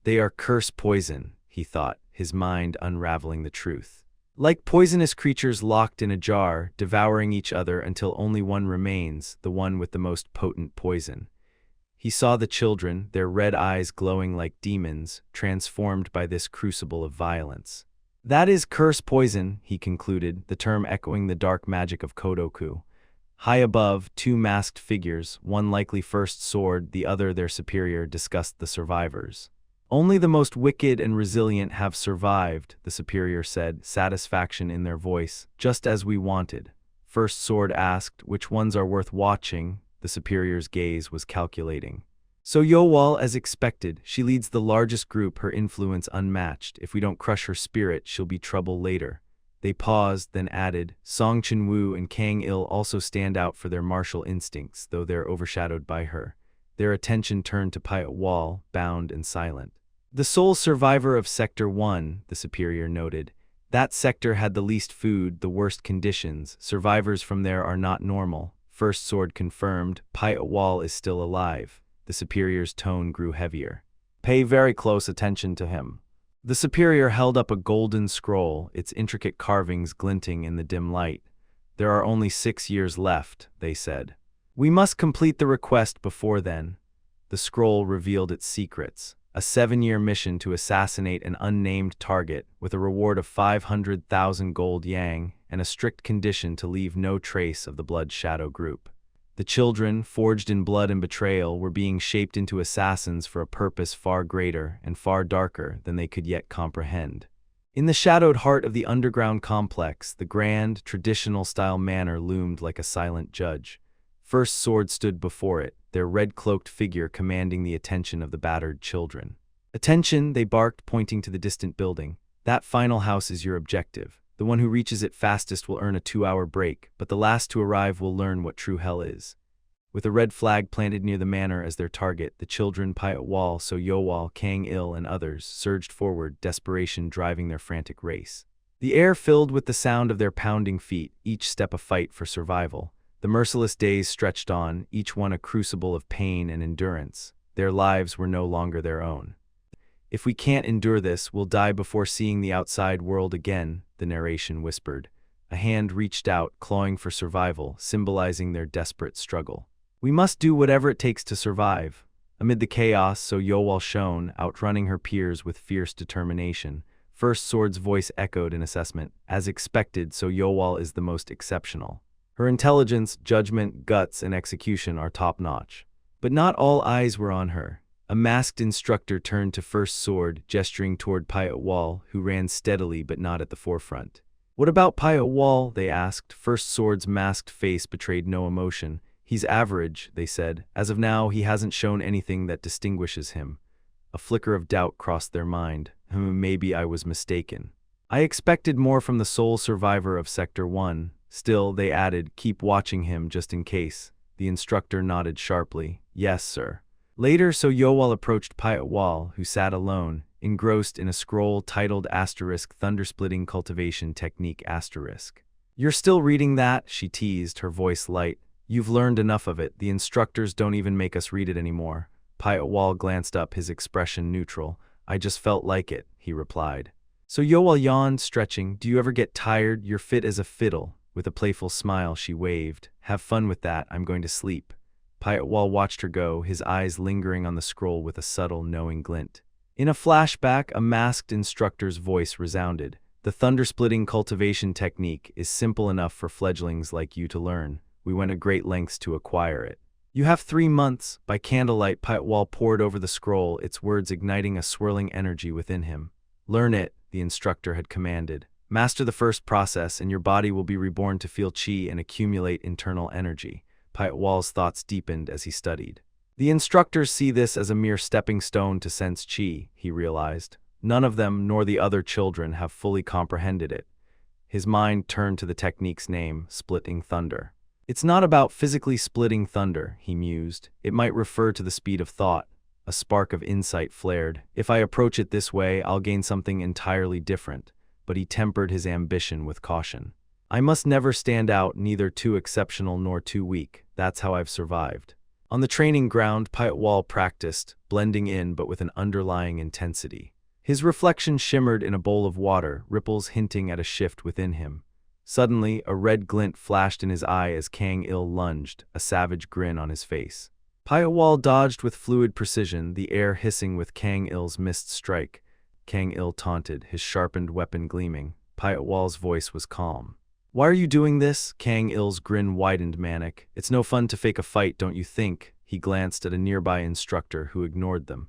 Speaker 1: They are curse poison, he thought, his mind unraveling the truth. Like poisonous creatures locked in a jar, devouring each other until only one remains, the one with the most potent poison. He saw the children, their red eyes glowing like demons, transformed by this crucible of violence. That is curse poison, he concluded, the term echoing the dark magic of Kodoku. High above, two masked figures, one likely First Sword, the other their superior, discussed the survivors. Only the most wicked and resilient have survived, the superior said, satisfaction in their voice, just as we wanted. First Sword asked, which ones are worth watching? The superior's gaze was calculating. So Yowal, as expected, she leads the largest group, her influence unmatched. If we don't crush her spirit, she'll be trouble later. They paused, then added, Song Chenwu and Kang Il also stand out for their martial instincts, though they're overshadowed by her. Their attention turned to Paya Wall, bound and silent. The sole survivor of Sector 1, the superior noted. That sector had the least food, the worst conditions. Survivors from there are not normal. First Sword confirmed, Paya Wall is still alive. The superior's tone grew heavier. Pay very close attention to him. The superior held up a golden scroll, its intricate carvings glinting in the dim light. There are only 6 years left, they said. We must complete the request before then. The scroll revealed its secrets. A 7-year mission to assassinate an unnamed target with a reward of 500,000 gold yang and a strict condition to leave no trace of the Blood Shadow group. The children, forged in blood and betrayal, were being shaped into assassins for a purpose far greater and far darker than they could yet comprehend. In the shadowed heart of the underground complex, the grand, traditional-style manor loomed like a silent judge. First Sword stood before it, their red-cloaked figure commanding the attention of the battered children. Attention, they barked, pointing to the distant building. That final house is your objective. The one who reaches it fastest will earn a 2-hour break, but the last to arrive will learn what true hell is. With a red flag planted near the manor as their target, the children Piot Wall, So Yowal, Kang Il, and others surged forward, desperation driving their frantic race. The air filled with the sound of their pounding feet, each step a fight for survival. The merciless days stretched on, each one a crucible of pain and endurance. Their lives were no longer their own. "If we can't endure this, we'll die before seeing the outside world again," the narration whispered. A hand reached out, clawing for survival, symbolizing their desperate struggle. "We must do whatever it takes to survive." Amid the chaos, So Yowal shone, outrunning her peers with fierce determination. First Sword's voice echoed in assessment. "As expected, So Yowal is the most exceptional. Her intelligence, judgment, guts, and execution are top-notch." But not all eyes were on her. A masked instructor turned to First Sword, gesturing toward Piot Wall, who ran steadily but not at the forefront. "What about Piot Wall?" they asked. First Sword's masked face betrayed no emotion. "He's average," they said. "As of now, he hasn't shown anything that distinguishes him." A flicker of doubt crossed their mind. Maybe I was mistaken. "I expected more from the sole survivor of Sector 1. Still," they added, "keep watching him just in case." The instructor nodded sharply. "Yes, sir." Later, So Yowal approached Piot Wall, who sat alone, engrossed in a scroll titled *Thundersplitting Cultivation Technique*. "You're still reading that?" she teased, her voice light. "You've learned enough of it. The instructors don't even make us read it anymore." Piot Wall glanced up, his expression neutral. "I just felt like it," he replied. So Yowal yawned, stretching. "Do you ever get tired? You're fit as a fiddle." With a playful smile, she waved. "Have fun with that. I'm going to sleep." Piot Wall watched her go, his eyes lingering on the scroll with a subtle, knowing glint. In a flashback, a masked instructor's voice resounded. "The thundersplitting cultivation technique is simple enough for fledglings like you to learn. We went to great lengths to acquire it. You have 3 months." By candlelight, Piot Wall pored over the scroll, its words igniting a swirling energy within him. "Learn it," the instructor had commanded. "Master the first process, and your body will be reborn to feel chi and accumulate internal energy." Piot Wall's thoughts deepened as he studied. The instructors see this as a mere stepping stone to sense chi, he realized. None of them, nor the other children, have fully comprehended it. His mind turned to the technique's name, splitting thunder. "It's not about physically splitting thunder," he mused. "It might refer to the speed of thought." A spark of insight flared. "If I approach it this way, I'll gain something entirely different." But he tempered his ambition with caution. "I must never stand out, neither too exceptional nor too weak. That's how I've survived." On the training ground, Piot Wall practiced, blending in but with an underlying intensity. His reflection shimmered in a bowl of water, ripples hinting at a shift within him. Suddenly, a red glint flashed in his eye as Kang Il lunged, a savage grin on his face. Piot Wall dodged with fluid precision, the air hissing with Kang Il's missed strike. Kang Il taunted, his sharpened weapon gleaming. Piot Wall's voice was calm. "Why are you doing this?" Kang Il's grin widened manic. "It's no fun to fake a fight, don't you think?" He glanced at a nearby instructor who ignored them.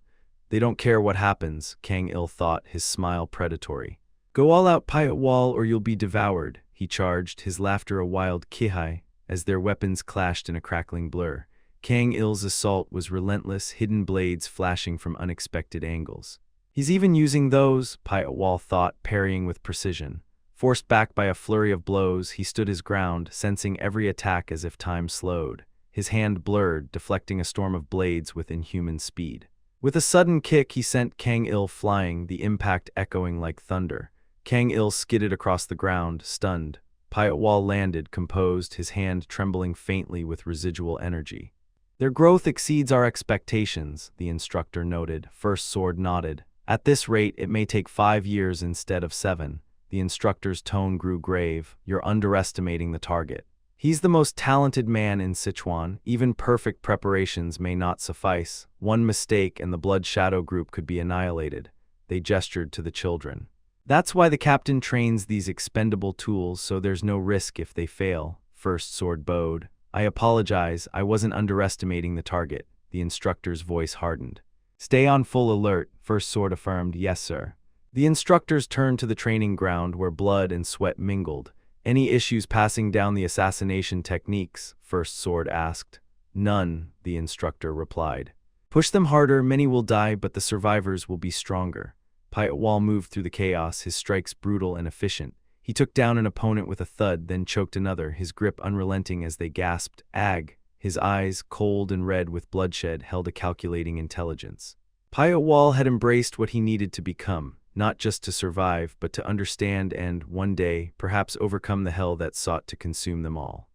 Speaker 1: "They don't care what happens," Kang Il thought, his smile predatory. "Go all out, Piot Wall, or you'll be devoured," he charged, his laughter a wild kihai, as their weapons clashed in a crackling blur. Kang Il's assault was relentless, hidden blades flashing from unexpected angles. "He's even using those," Piot Wall thought, parrying with precision. Forced back by a flurry of blows, he stood his ground, sensing every attack as if time slowed. His hand blurred, deflecting a storm of blades with inhuman speed. With a sudden kick, he sent Kang Il flying, the impact echoing like thunder. Kang Il skidded across the ground, stunned. Piot Wall landed, composed, his hand trembling faintly with residual energy. "Their growth exceeds our expectations," the instructor noted. First Sword nodded. "At this rate, it may take 5 years instead of 7. The instructor's tone grew grave. "You're underestimating the target. He's the most talented man in Sichuan. Even perfect preparations may not suffice. One mistake and the Blood Shadow group could be annihilated." They gestured to the children. "That's why the captain trains these expendable tools, so there's no risk if they fail." First Sword bowed. "I apologize, I wasn't underestimating the target." The instructor's voice hardened. "Stay on full alert," First Sword affirmed. "Yes, sir." The instructors turned to the training ground where blood and sweat mingled. "Any issues passing down the assassination techniques?" First Sword asked. "None," the instructor replied. "Push them harder, many will die, but the survivors will be stronger." Piot Wall moved through the chaos, his strikes brutal and efficient. He took down an opponent with a thud, then choked another, his grip unrelenting as they gasped, "Ag!" His eyes, cold and red with bloodshed, held a calculating intelligence. Paya Wall had embraced what he needed to become, not just to survive, but to understand and, one day, perhaps overcome the hell that sought to consume them all.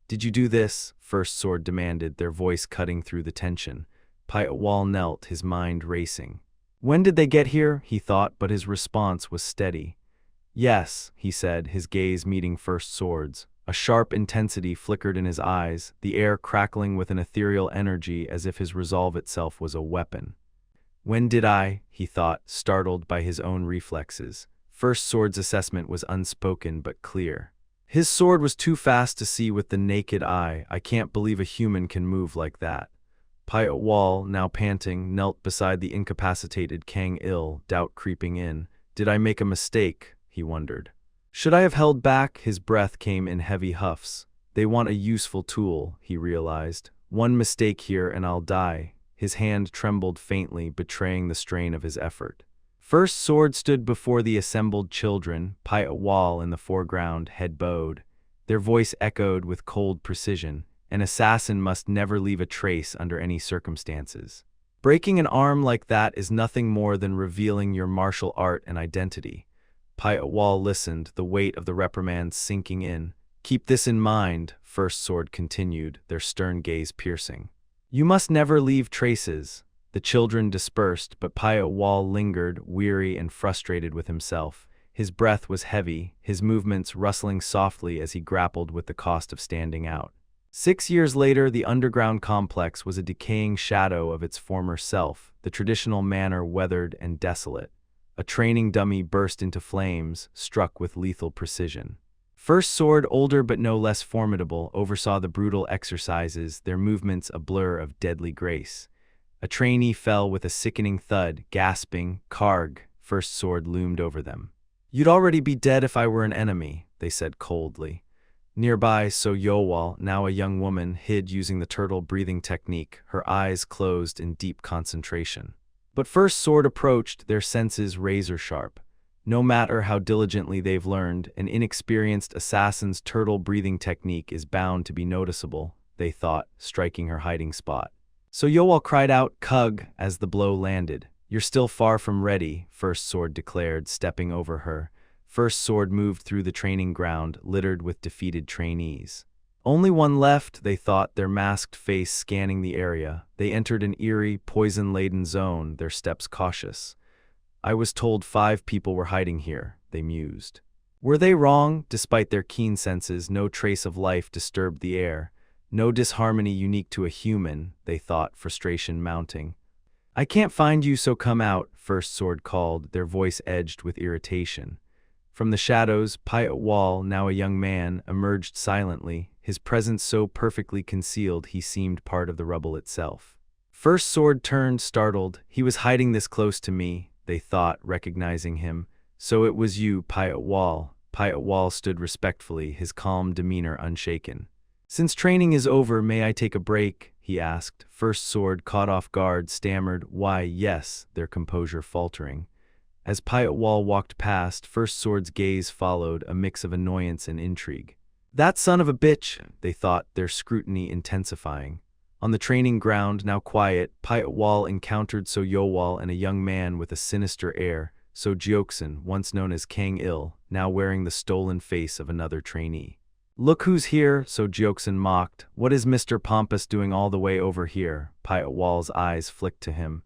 Speaker 1: "Did you do this?" First Sword demanded, their voice cutting through the tension. Paya Wall knelt, his mind racing. When did they get here? He thought, but his response was steady. "Yes," he said, his gaze meeting First Sword's. A sharp intensity flickered in his eyes, the air crackling with an ethereal energy as if his resolve itself was a weapon. "When did I?" he thought, startled by his own reflexes. First Sword's assessment was unspoken but clear. His sword was too fast to see with the naked eye. "I can't believe a human can move like that." Paya Wall, now panting, knelt beside the incapacitated Kang Il, doubt creeping in. "Did I make a mistake?" he wondered. "Should I have held back?" His breath came in heavy huffs. "They want a useful tool," he realized. "One mistake here and I'll die." His hand trembled faintly, betraying the strain of his effort. First Sword stood before the assembled children, Paya Wall in the foreground, head bowed. Their voice echoed with cold precision. "An assassin must never leave a trace under any circumstances. Breaking an arm like that is nothing more than revealing your martial art and identity." Paya Wall listened, the weight of the reprimand sinking in. "Keep this in mind," First Sword continued, their stern gaze piercing. "You must never leave traces." The children dispersed, but Paya Wall lingered, weary and frustrated with himself. His breath was heavy, his movements rustling softly as he grappled with the cost of standing out. 6 years later, the underground complex was a decaying shadow of its former self, the traditional manor weathered and desolate. A training dummy burst into flames, struck with lethal precision. First Sword, older but no less formidable, oversaw the brutal exercises, their movements a blur of deadly grace. A trainee fell with a sickening thud, gasping. "Karg," First Sword loomed over them. "You'd already be dead if I were an enemy," they said coldly. Nearby, So Yowal, now a young woman, hid using the turtle breathing technique, her eyes closed in deep concentration. But First Sword approached, their senses razor-sharp. No matter how diligently they've learned, an inexperienced assassin's turtle breathing technique is bound to be noticeable, they thought, striking her hiding spot. So Yowal cried out, "Kug," as the blow landed. "You're still far from ready," First Sword declared, stepping over her. First Sword moved through the training ground, littered with defeated trainees. Only one left, they thought, their masked face scanning the area. They entered an eerie, poison-laden zone, their steps cautious. "I was told 5 people were hiding here," they mused. Were they wrong? Despite their keen senses, no trace of life disturbed the air. No disharmony unique to a human, they thought, frustration mounting. "I can't find you, so come out," First Sword called, their voice edged with irritation. From the shadows, Paya Wall, now a young man, emerged silently, his presence so perfectly concealed he seemed part of the rubble itself. First Sword turned, startled. He was hiding this close to me, they thought, recognizing him. "So it was you, Paya Wall." Paya Wall stood respectfully, his calm demeanor unshaken. "Since training is over, may I take a break?" he asked. First Sword, caught off guard, stammered, "Why, yes," their composure faltering. As Paya Wall walked past, First Sword's gaze followed, a mix of annoyance and intrigue. "That son of a bitch," they thought, their scrutiny intensifying. On the training ground, now quiet, Paya Wall encountered So Yowal and a young man with a sinister air, So Jioxin, once known as Kang Il, now wearing the stolen face of another trainee. "Look who's here," So Jioxin mocked. "What is Mr. Pompous doing all the way over here?" Paya Wall's eyes flicked to him.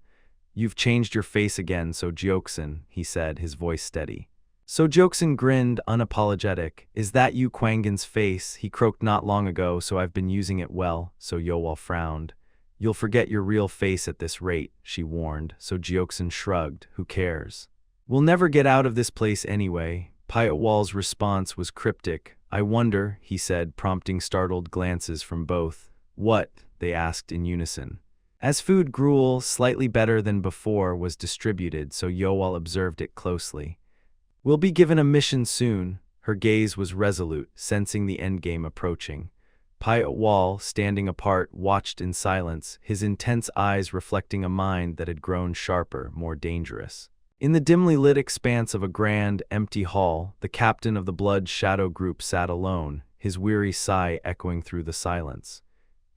Speaker 1: "You've changed your face again, So Jioxin," he said, his voice steady. So Jioxin grinned, unapologetic. "Is that you, Kwangan's face? He croaked not long ago, so I've been using it well." So Yowal frowned. "You'll forget your real face at this rate," she warned. So Jioxin shrugged. "Who cares? We'll never get out of this place anyway." Paya Wall's response was cryptic. "I wonder," he said, prompting startled glances from both. "What?" they asked in unison. As food gruel, slightly better than before, was distributed, So Yowal observed it closely. "We'll be given a mission soon." Her gaze was resolute, sensing the endgame approaching. Paya Wall, standing apart, watched in silence, his intense eyes reflecting a mind that had grown sharper, more dangerous. In the dimly lit expanse of a grand, empty hall, the captain of the Blood Shadow group sat alone, his weary sigh echoing through the silence.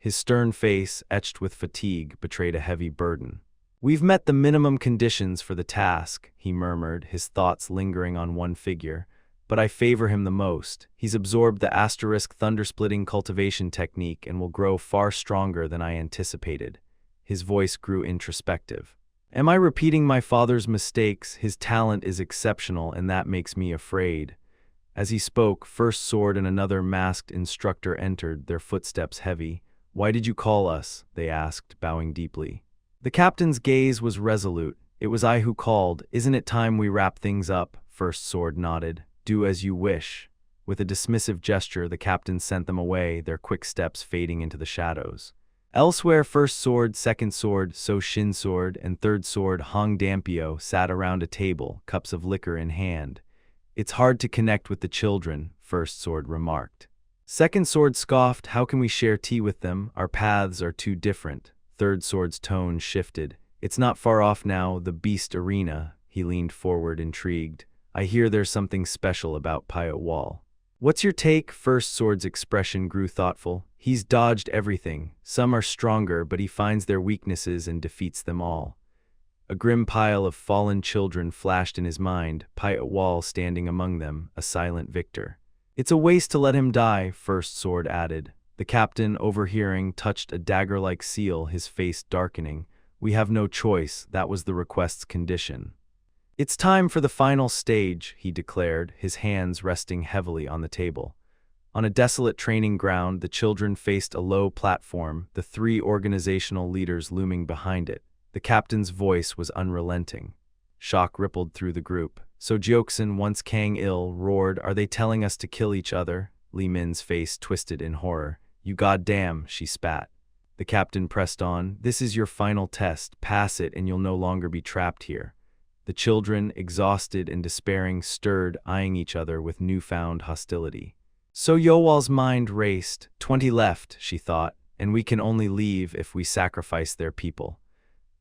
Speaker 1: His stern face, etched with fatigue, betrayed a heavy burden. "We've met the minimum conditions for the task," he murmured, his thoughts lingering on one figure. "But I favor him the most. He's absorbed the thundersplitting cultivation technique and will grow far stronger than I anticipated." His voice grew introspective. "Am I repeating my father's mistakes? His talent is exceptional, and that makes me afraid." As he spoke, First Sword and another masked instructor entered, their footsteps heavy. "Why did you call us?" they asked, bowing deeply. The captain's gaze was resolute. "It was I who called. Isn't it time we wrap things up?" First Sword nodded. "Do as you wish." With a dismissive gesture, the captain sent them away, their quick steps fading into the shadows. Elsewhere, First Sword, Second Sword, So Shin Sword, and Third Sword, Hong Dampio, sat around a table, cups of liquor in hand. "It's hard to connect with the children," First Sword remarked. Second Sword scoffed. "How can we share tea with them? Our paths are too different." Third Sword's tone shifted. "It's not far off now, the Beast Arena." He leaned forward, intrigued. "I hear there's something special about Paya Wall." "What's your take?" First Sword's expression grew thoughtful. "He's dodged everything. Some are stronger, but he finds their weaknesses and defeats them all." A grim pile of fallen children flashed in his mind, Paya Wall standing among them, a silent victor. "It's a waste to let him die," First Sword added. The captain, overhearing, touched a dagger-like seal, his face darkening. "We have no choice. That was the request's condition." "It's time for the final stage," he declared, his hands resting heavily on the table. On a desolate training ground, the children faced a low platform, the three organizational leaders looming behind it. The captain's voice was unrelenting. Shock rippled through the group. "So Jokson, once Kang-il, roared, 'Are they telling us to kill each other?'" Li Min's face twisted in horror. "You goddamn," she spat. The captain pressed on. "This is your final test. Pass it and you'll no longer be trapped here." The children, exhausted and despairing, stirred, eyeing each other with newfound hostility. So Yowal's mind raced. 20 left, she thought, and we can only leave if we sacrifice their people.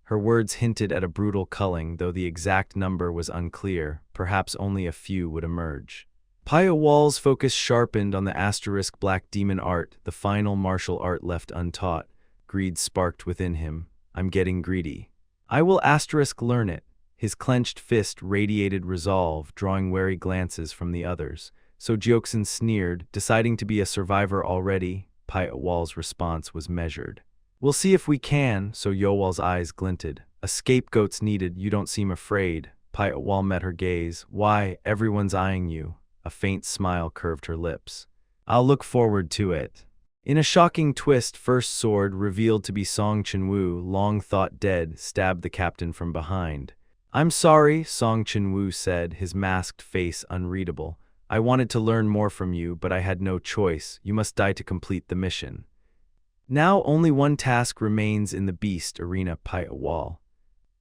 Speaker 1: Her words hinted at a brutal culling, though the exact number was unclear. Perhaps only a few would emerge. Paya Wall's focus sharpened on the black demon art, the final martial art left untaught. Greed sparked within him. "I'm getting greedy. I will learn it." His clenched fist radiated resolve, drawing wary glances from the others. So Jokson sneered, deciding to be a survivor already. Paya Wall's response was measured. "We'll see if we can." So Yowal's eyes glinted. "A scapegoat's needed. You don't seem afraid." Paya Wall met her gaze. "Why, everyone's eyeing you." A faint smile curved her lips. "I'll look forward to it." In a shocking twist, First Sword, revealed to be Song Chenwu, long thought dead, stabbed the captain from behind. "I'm sorry," Song Chenwu said, his masked face unreadable. "I wanted to learn more from you, but I had no choice. You must die to complete the mission." Now only one task remains in the Beast Arena, Paya Wall.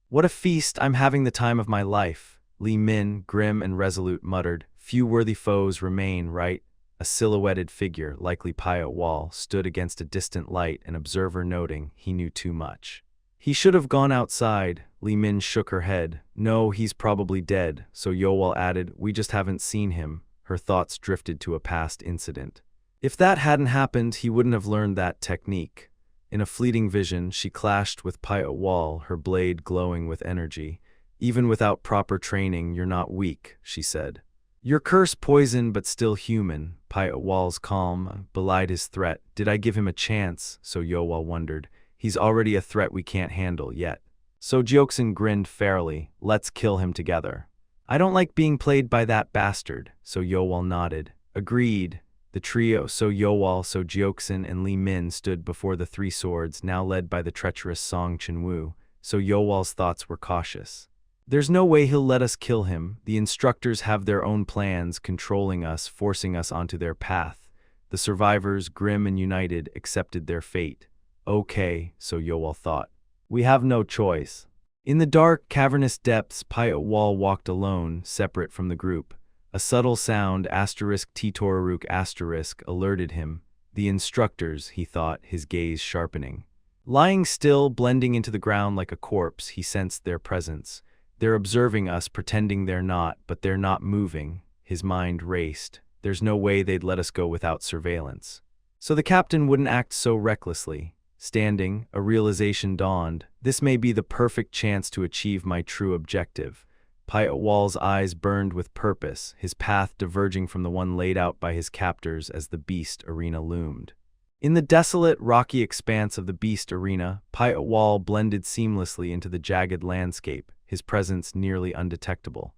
Speaker 1: "What a feast! I'm having the time of my life." Li Min, grim and resolute, muttered. "Few worthy foes remain, right?" A silhouetted figure, likely Paya Wall, stood against a distant light, an observer noting he knew too much. "He should have gone outside." Li Min shook her head. "No, he's probably dead." So Yowal added, "We just haven't seen him." Her thoughts drifted to a past incident. If that hadn't happened, he wouldn't have learned that technique. In a fleeting vision, she clashed with Paya Wall, her blade glowing with energy. "Even without proper training, you're not weak," she said. "Your curse poison, but still human." Paya Wall's calm belied his threat. "Did I give him a chance?" So Yowal wondered. "He's already a threat we can't handle yet." So Jokson grinned fairly. "Let's kill him together." "I don't like being played by that bastard." So Yowal nodded. "Agreed." The trio, So Yowal, So Jokson, and Li Min, stood before the three swords, now led by the treacherous Song Chenwu. So Yowal's thoughts were cautious. "There's no way he'll let us kill him. The instructors have their own plans, controlling us, forcing us onto their path." The survivors, grim and united, accepted their fate. "Okay," So Yowal thought. "We have no choice." In the dark, cavernous depths, Paya Wall walked alone, separate from the group. A subtle sound, ****, alerted him. The instructors, he thought, his gaze sharpening. Lying still, blending into the ground like a corpse, he sensed their presence. "They're observing us, pretending they're not, but they're not moving." His mind raced. There's no way they'd let us go without surveillance. So the captain wouldn't act so recklessly. Standing, a realization dawned. This may be the perfect chance to achieve my true objective. Wall's eyes burned with purpose, his path diverging from the one laid out by his captors as the beast arena loomed. In the desolate, rocky expanse of the beast arena, Wall blended seamlessly into the jagged landscape, his presence nearly undetectable.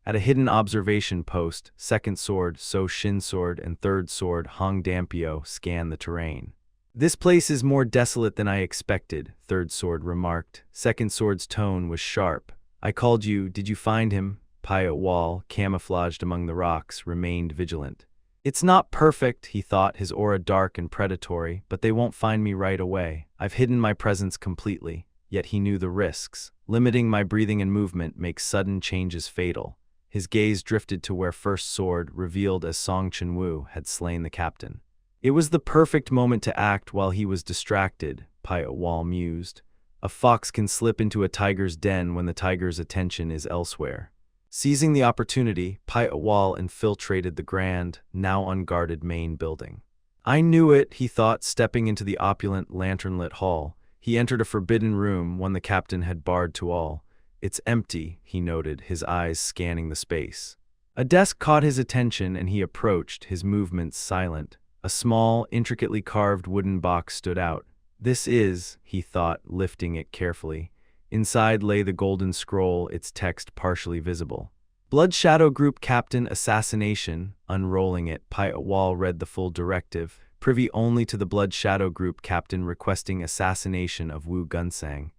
Speaker 1: At a hidden observation post, second sword, Shin sword, and third sword, Hong Dampio, scanned the terrain. "This place is more desolate than I expected," third sword remarked. Second sword's tone was sharp. "I called you, did you find him?" Wall, camouflaged among the rocks, remained vigilant. "It's not perfect," he thought, his aura dark and predatory, "but they won't find me right away. I've hidden my presence completely." Yet he knew the risks. Limiting my breathing and movement makes sudden changes fatal. His gaze drifted to where first sword, revealed as Song Chunwoo, had slain the captain. It was the perfect moment to act while he was distracted, Wall mused. A fox can slip into a tiger's den when the tiger's attention is elsewhere. Seizing the opportunity, Wall infiltrated the grand, now unguarded main building. "I knew it," he thought, stepping into the opulent, lantern-lit hall. He entered a forbidden room, one the captain had barred to all. "It's empty," he noted, his eyes scanning the space. A desk caught his attention and he approached, his movements silent. A small, intricately carved wooden box stood out. "This is," he thought, lifting it carefully. Inside lay the golden scroll, its text partially visible. "Blood Shadow Group Captain Assassination." Unrolling it, Wall read the full directive, privy only to the Blood Shadow Group Captain requesting assassination of Wu Gunsang.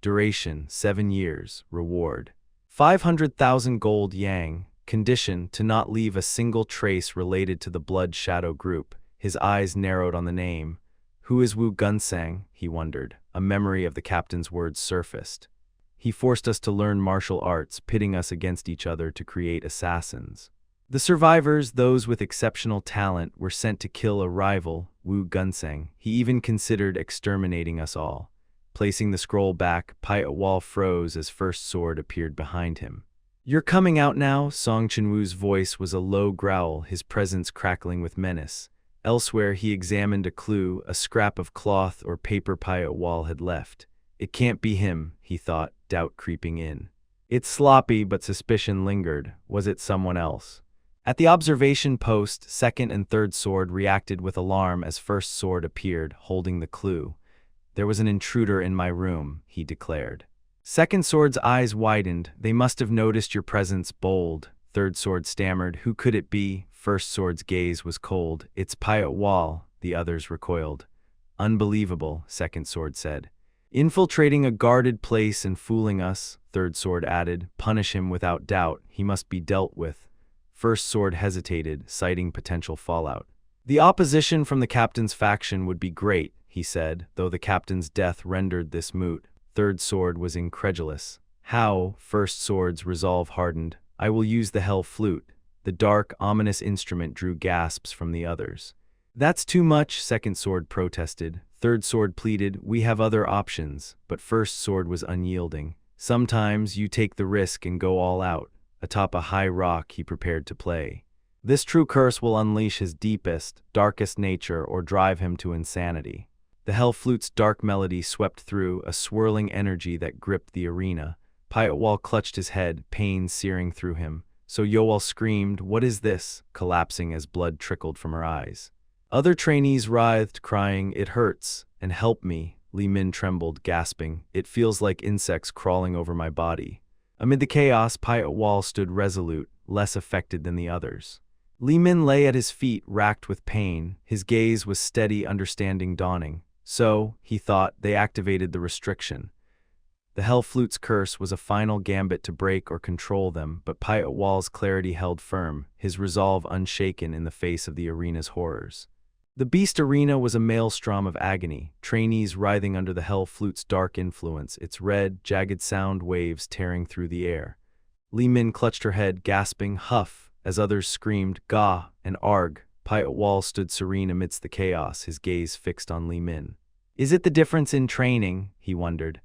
Speaker 1: Duration, 7 years. Reward, 500,000 gold yang. Condition, to not leave a single trace related to the Blood Shadow Group. His eyes narrowed on the name. Who is Wu Gunsang? He wondered. A memory of the captain's words surfaced. He forced us to learn martial arts, pitting us against each other to create assassins. The survivors, those with exceptional talent, were sent to kill a rival, Wu Gunsang. He even considered exterminating us all. Placing the scroll back, Wall froze as first sword appeared behind him. "You're coming out now?" Song Chunwoo's voice was a low growl, his presence crackling with menace. Elsewhere he examined a clue, a scrap of cloth or paper Wall had left. "It can't be him," he thought, doubt creeping in. It's sloppy, but suspicion lingered. Was it someone else? At the observation post, second and third sword reacted with alarm as first sword appeared, holding the clue. "There was an intruder in my room," he declared. Second sword's eyes widened. "They must have noticed your presence." Bold. Third sword stammered. "Who could it be?" First sword's gaze was cold. "It's Wall." The others recoiled. "Unbelievable," second sword said. "Infiltrating a guarded place and fooling us," third sword added. "Punish him without doubt. He must be dealt with." First sword hesitated, citing potential fallout. "The opposition from the captain's faction would be great," he said, though the captain's death rendered this moot. Third sword was incredulous. "How?" First sword's resolve hardened. "I will use the hell flute." The dark, ominous instrument drew gasps from the others. "That's too much," second sword protested. Third sword pleaded, "We have other options," but first sword was unyielding. "Sometimes you take the risk and go all out." Atop a high rock he prepared to play. This true curse will unleash his deepest, darkest nature or drive him to insanity. The hell flute's dark melody swept through, a swirling energy that gripped the arena. Wall clutched his head, pain searing through him. So Yowal screamed, "What is this?" collapsing as blood trickled from her eyes. Other trainees writhed, crying, "It hurts," and "Help me." Li Min trembled, gasping, "It feels like insects crawling over my body." Amid the chaos, Wall stood resolute, less affected than the others. Li Min lay at his feet, racked with pain. His gaze was steady, understanding dawning. So, he thought, they activated the restriction. The hell flute's curse was a final gambit to break or control them, but Wall's clarity held firm, his resolve unshaken in the face of the arena's horrors. The beast arena was a maelstrom of agony, trainees writhing under the hell flute's dark influence, its red, jagged sound waves tearing through the air. Li Min clutched her head, gasping, "Huff," as others screamed, "Gah," and "Arg." Wall stood serene amidst the chaos, his gaze fixed on Li Min. "Is it the difference in training?" he wondered.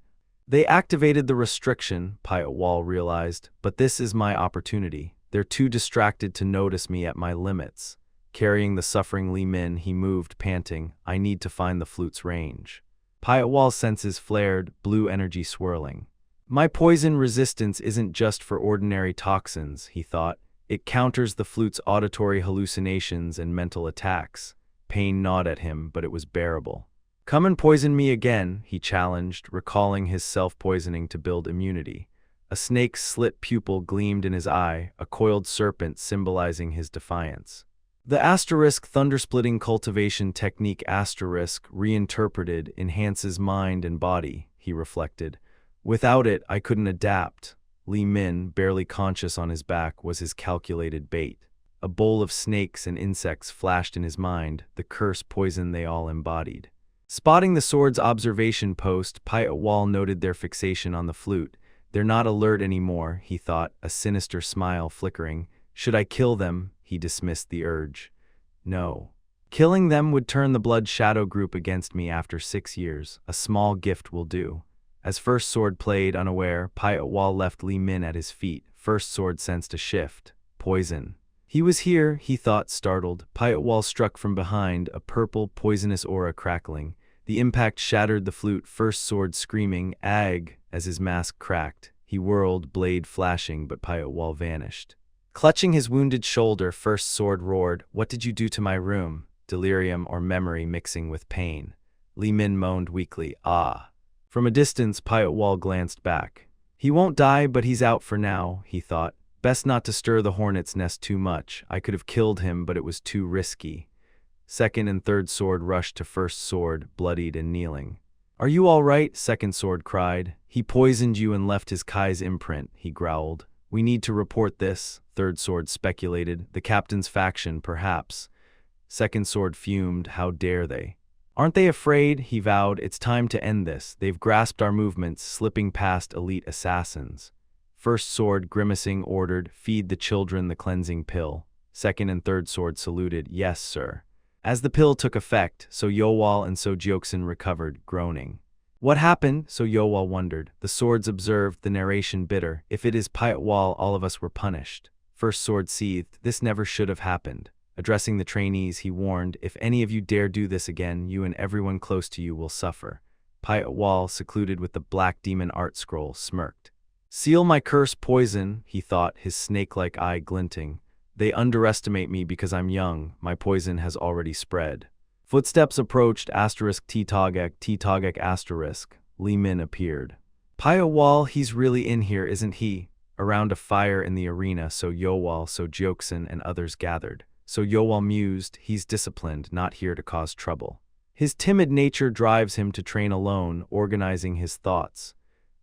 Speaker 1: "They activated the restriction," Wall realized, "but this is my opportunity. They're too distracted to notice me at my limits." Carrying the suffering Li Min, he moved, panting, "I need to find the flute's range." Pai'atwal's senses flared, blue energy swirling. My poison resistance isn't just for ordinary toxins, he thought. It counters the flute's auditory hallucinations and mental attacks. Pain gnawed at him, but it was bearable. Come and poison me again, he challenged, recalling his self-poisoning to build immunity. A snake's slit pupil gleamed in his eye, a coiled serpent symbolizing his defiance. The *thundersplitting cultivation technique reinterpreted enhances mind and body, he reflected. Without it, I couldn't adapt. Li Min, barely conscious on his back, was his calculated bait. A bowl of snakes and insects flashed in his mind, the curse poison they all embodied. Spotting the sword's observation post, Pai'atwal noted their fixation on the flute. They're not alert anymore, he thought, a sinister smile flickering. Should I kill them? He dismissed the urge. No. Killing them would turn the blood shadow group against me after 6 years. A small gift will do. As First Sword played, unaware, Pai'atwal left Li Min at his feet. First Sword sensed a shift. Poison. He was here, he thought, startled. Pai'atwal struck from behind, a purple, poisonous aura crackling. The impact shattered the flute, First Sword screaming, "Ag!" as his mask cracked. He whirled, blade flashing, but Pai'atwal vanished. Clutching his wounded shoulder, First Sword roared, "What did you do to my room?" Delirium or memory mixing with pain. Li Min moaned weakly, "Ah." From a distance, Pai'atwal glanced back. He won't die, but he's out for now, he thought. Best not to stir the hornet's nest too much. I could have killed him, but it was too risky. Second and Third Sword rushed to First Sword, bloodied and kneeling. "Are you all right?" Second Sword cried. "He poisoned you and left his Kai's imprint," he growled. "We need to report this," Third Sword speculated. "The captain's faction, perhaps." Second Sword fumed. "How dare they?" "Aren't they afraid?" he vowed. "It's time to end this. They've grasped our movements, slipping past elite assassins." First Sword, grimacing, ordered, "Feed the children the cleansing pill." Second and Third Sword saluted, "Yes, sir." As the pill took effect, So Yowal and So Joksin recovered, groaning. "What happened?" So Yowal wondered. The swords observed, the narration bitter. "If it is Pai'atwal, all of us were punished." First Sword seethed. "This never should have happened." Addressing the trainees, he warned, "If any of you dare do this again, you and everyone close to you will suffer." Pai'atwal, secluded with the black demon art scroll, smirked. "Seal my curse poison," he thought, his snake-like eye glinting. "They underestimate me because I'm young. My poison has already spread." Footsteps approached, *T-Togek*. Li Min appeared. "Pai'atwal, he's really in here, isn't he?" Around a fire in the arena, So Yowal, So Joksin, and others gathered. So Yowal mused, "He's disciplined, not here to cause trouble. His timid nature drives him to train alone, organizing his thoughts."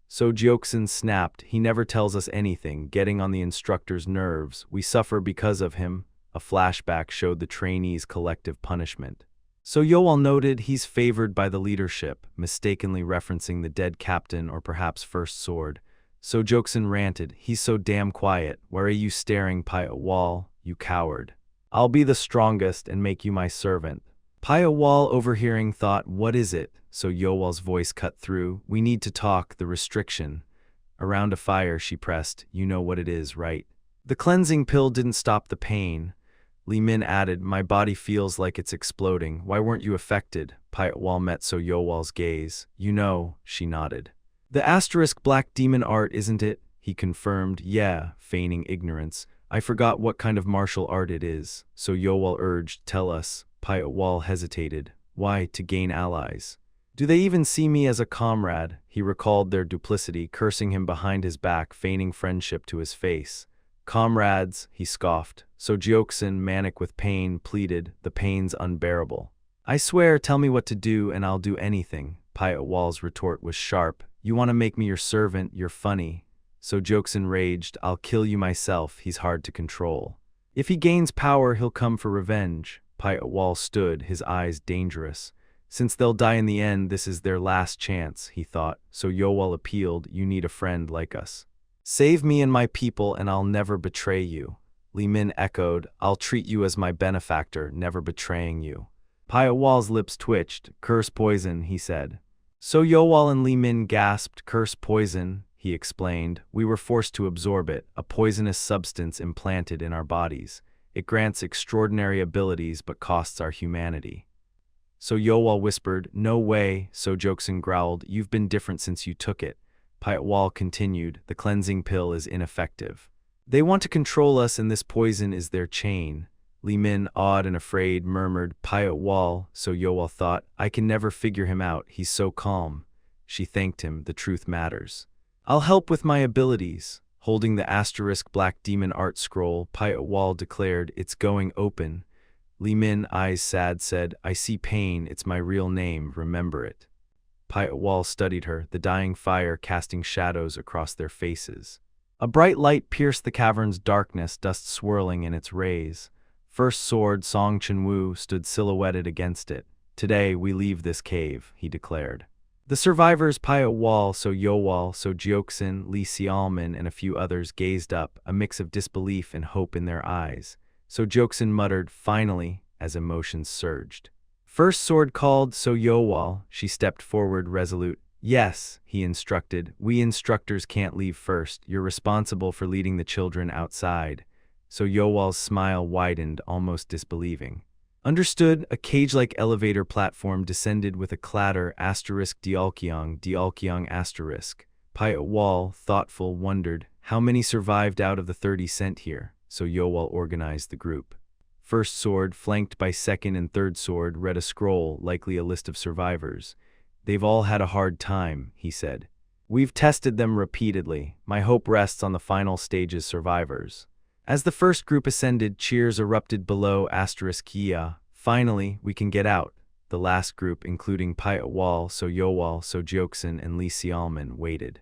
Speaker 1: So Joksin snapped, "He never tells us anything, getting on the instructor's nerves. We suffer because of him." A flashback showed the trainees' collective punishment. So Yowal noted, "He's favored by the leadership," mistakenly referencing the dead captain or perhaps First Sword. So Joksin ranted, "He's so damn quiet. Where are you staring, Pai'atwal, you coward? I'll be the strongest and make you my servant." Pai'atwal, overhearing, thought, "What is it?" So Yowal's voice cut through, "We need to talk, the restriction." Around a fire, she pressed, "You know what it is, right?" "The cleansing pill didn't stop the pain." Li Min added, "My body feels like it's exploding. Why weren't you affected?" Pai'atwal met So Yowal's gaze. "You know," she nodded. "The black demon art, isn't it?" He confirmed, "Yeah," feigning ignorance. "I forgot what kind of martial art it is." So Yowal urged, "Tell us." Pai'atwal hesitated. "Why, to gain allies." "Do they even see me as a comrade?" He recalled their duplicity, cursing him behind his back, feigning friendship to his face. "Comrades," he scoffed. So Joksin, manic with pain, pleaded, "The pain's unbearable." "I swear, tell me what to do and I'll do anything." Pai'atwal's retort was sharp. "You want to make me your servant, you're funny." So Joksin raged, "I'll kill you myself, he's hard to control. If he gains power, he'll come for revenge." Pai'atwal stood, his eyes dangerous. "Since they'll die in the end, this is their last chance," he thought. So Yowal appealed, "You need a friend like us. Save me and my people and I'll never betray you." Li Min echoed, "I'll treat you as my benefactor, never betraying you." Pai'atwal's lips twitched. "Curse poison," he said. So Yowal and Li Min gasped. "Curse poison," he explained. "We were forced to absorb it, a poisonous substance implanted in our bodies. It grants extraordinary abilities but costs our humanity." So Yowal whispered, "No way," So Jokson growled, "You've been different since you took it." Wall continued, "The cleansing pill is ineffective. They want to control us and this poison is their chain." Li Min, awed and afraid, murmured, Wall. So Yowal thought, "I can never figure him out, he's so calm." She thanked him, "The truth matters. I'll help with my abilities." Holding the asterisk black demon art scroll, Wall declared, "It's going open." Li Min, eyes sad, said, "I see pain, it's my real name, remember it." Wall studied her, the dying fire casting shadows across their faces. A bright light pierced the cavern's darkness, dust swirling in its rays. First Sword Song Chunwoo stood silhouetted against it. "Today we leave this cave," he declared. The survivors Wall, So Yowal, So Jokson, Lee Sealman, and a few others gazed up, a mix of disbelief and hope in their eyes. So Jokson muttered, "Finally," as emotions surged. First Sword called So Yowal. She stepped forward, resolute. "Yes," he instructed. "We instructors can't leave first. You're responsible for leading the children outside." So Yowal's smile widened, almost disbelieving. "Understood." A cage-like elevator platform descended with a clatter, Dialkyong asterisk. Wall, thoughtful, wondered, how many survived out of the 30 sent here? So Yowal organized the group. First Sword, flanked by Second and Third Sword, read a scroll, likely a list of survivors. "They've all had a hard time," he said. "We've tested them repeatedly. My hope rests on the final stage's survivors." As the first group ascended, cheers erupted below *. "Finally, we can get out." The last group, including Wall, So Yowal, So Jokson, and Lee Sealman, waited.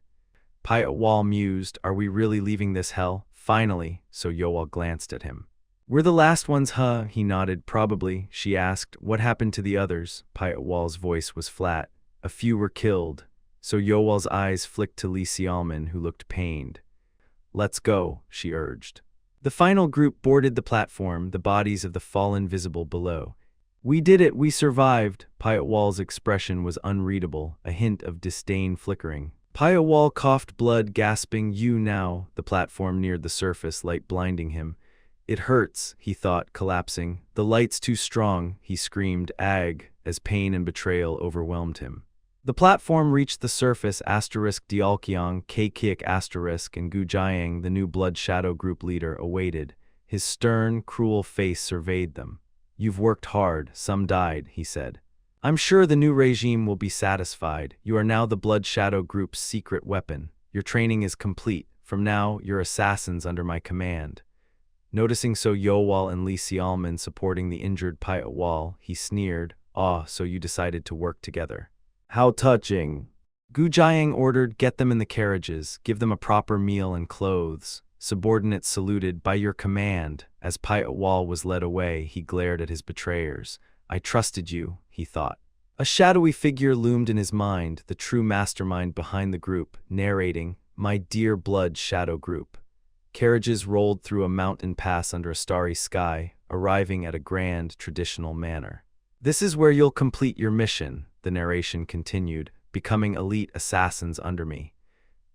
Speaker 1: Wall mused, "Are we really leaving this hell?" "Finally," So Yowal glanced at him. "We're the last ones, huh?" He nodded. "Probably." She asked, "What happened to the others?" Wall's voice was flat. "A few were killed." So Yowal's eyes flicked to Lee Sealman, who looked pained. "Let's go," she urged. The final group boarded the platform, the bodies of the fallen visible below. "We did it, we survived." Wall's expression was unreadable, a hint of disdain flickering. Wall coughed blood, gasping, "You now." The platform neared the surface, light blinding him. "It hurts," he thought, collapsing. "The light's too strong," he screamed, "Ag," as pain and betrayal overwhelmed him. The platform reached the surface, Dialkyong, Kiek and Gu Jiang, the new Blood Shadow Group leader, awaited. His stern, cruel face surveyed them. "You've worked hard, some died," he said. "I'm sure the new regime will be satisfied. You are now the Blood Shadow Group's secret weapon. Your training is complete. From now, you're assassins under my command." Noticing So Yowal and Lee Sealman supporting the injured Wall, he sneered, "So you decided to work together. How touching." Gu Jiang ordered, "Get them in the carriages, give them a proper meal and clothes." Subordinates saluted, "By your command." As Wall was led away, he glared at his betrayers. "I trusted you," he thought. A shadowy figure loomed in his mind, the true mastermind behind the group, narrating, "My dear Blood Shadow Group." Carriages rolled through a mountain pass under a starry sky, arriving at a grand, traditional manor. "This is where you'll complete your mission," the narration continued, "becoming elite assassins under me."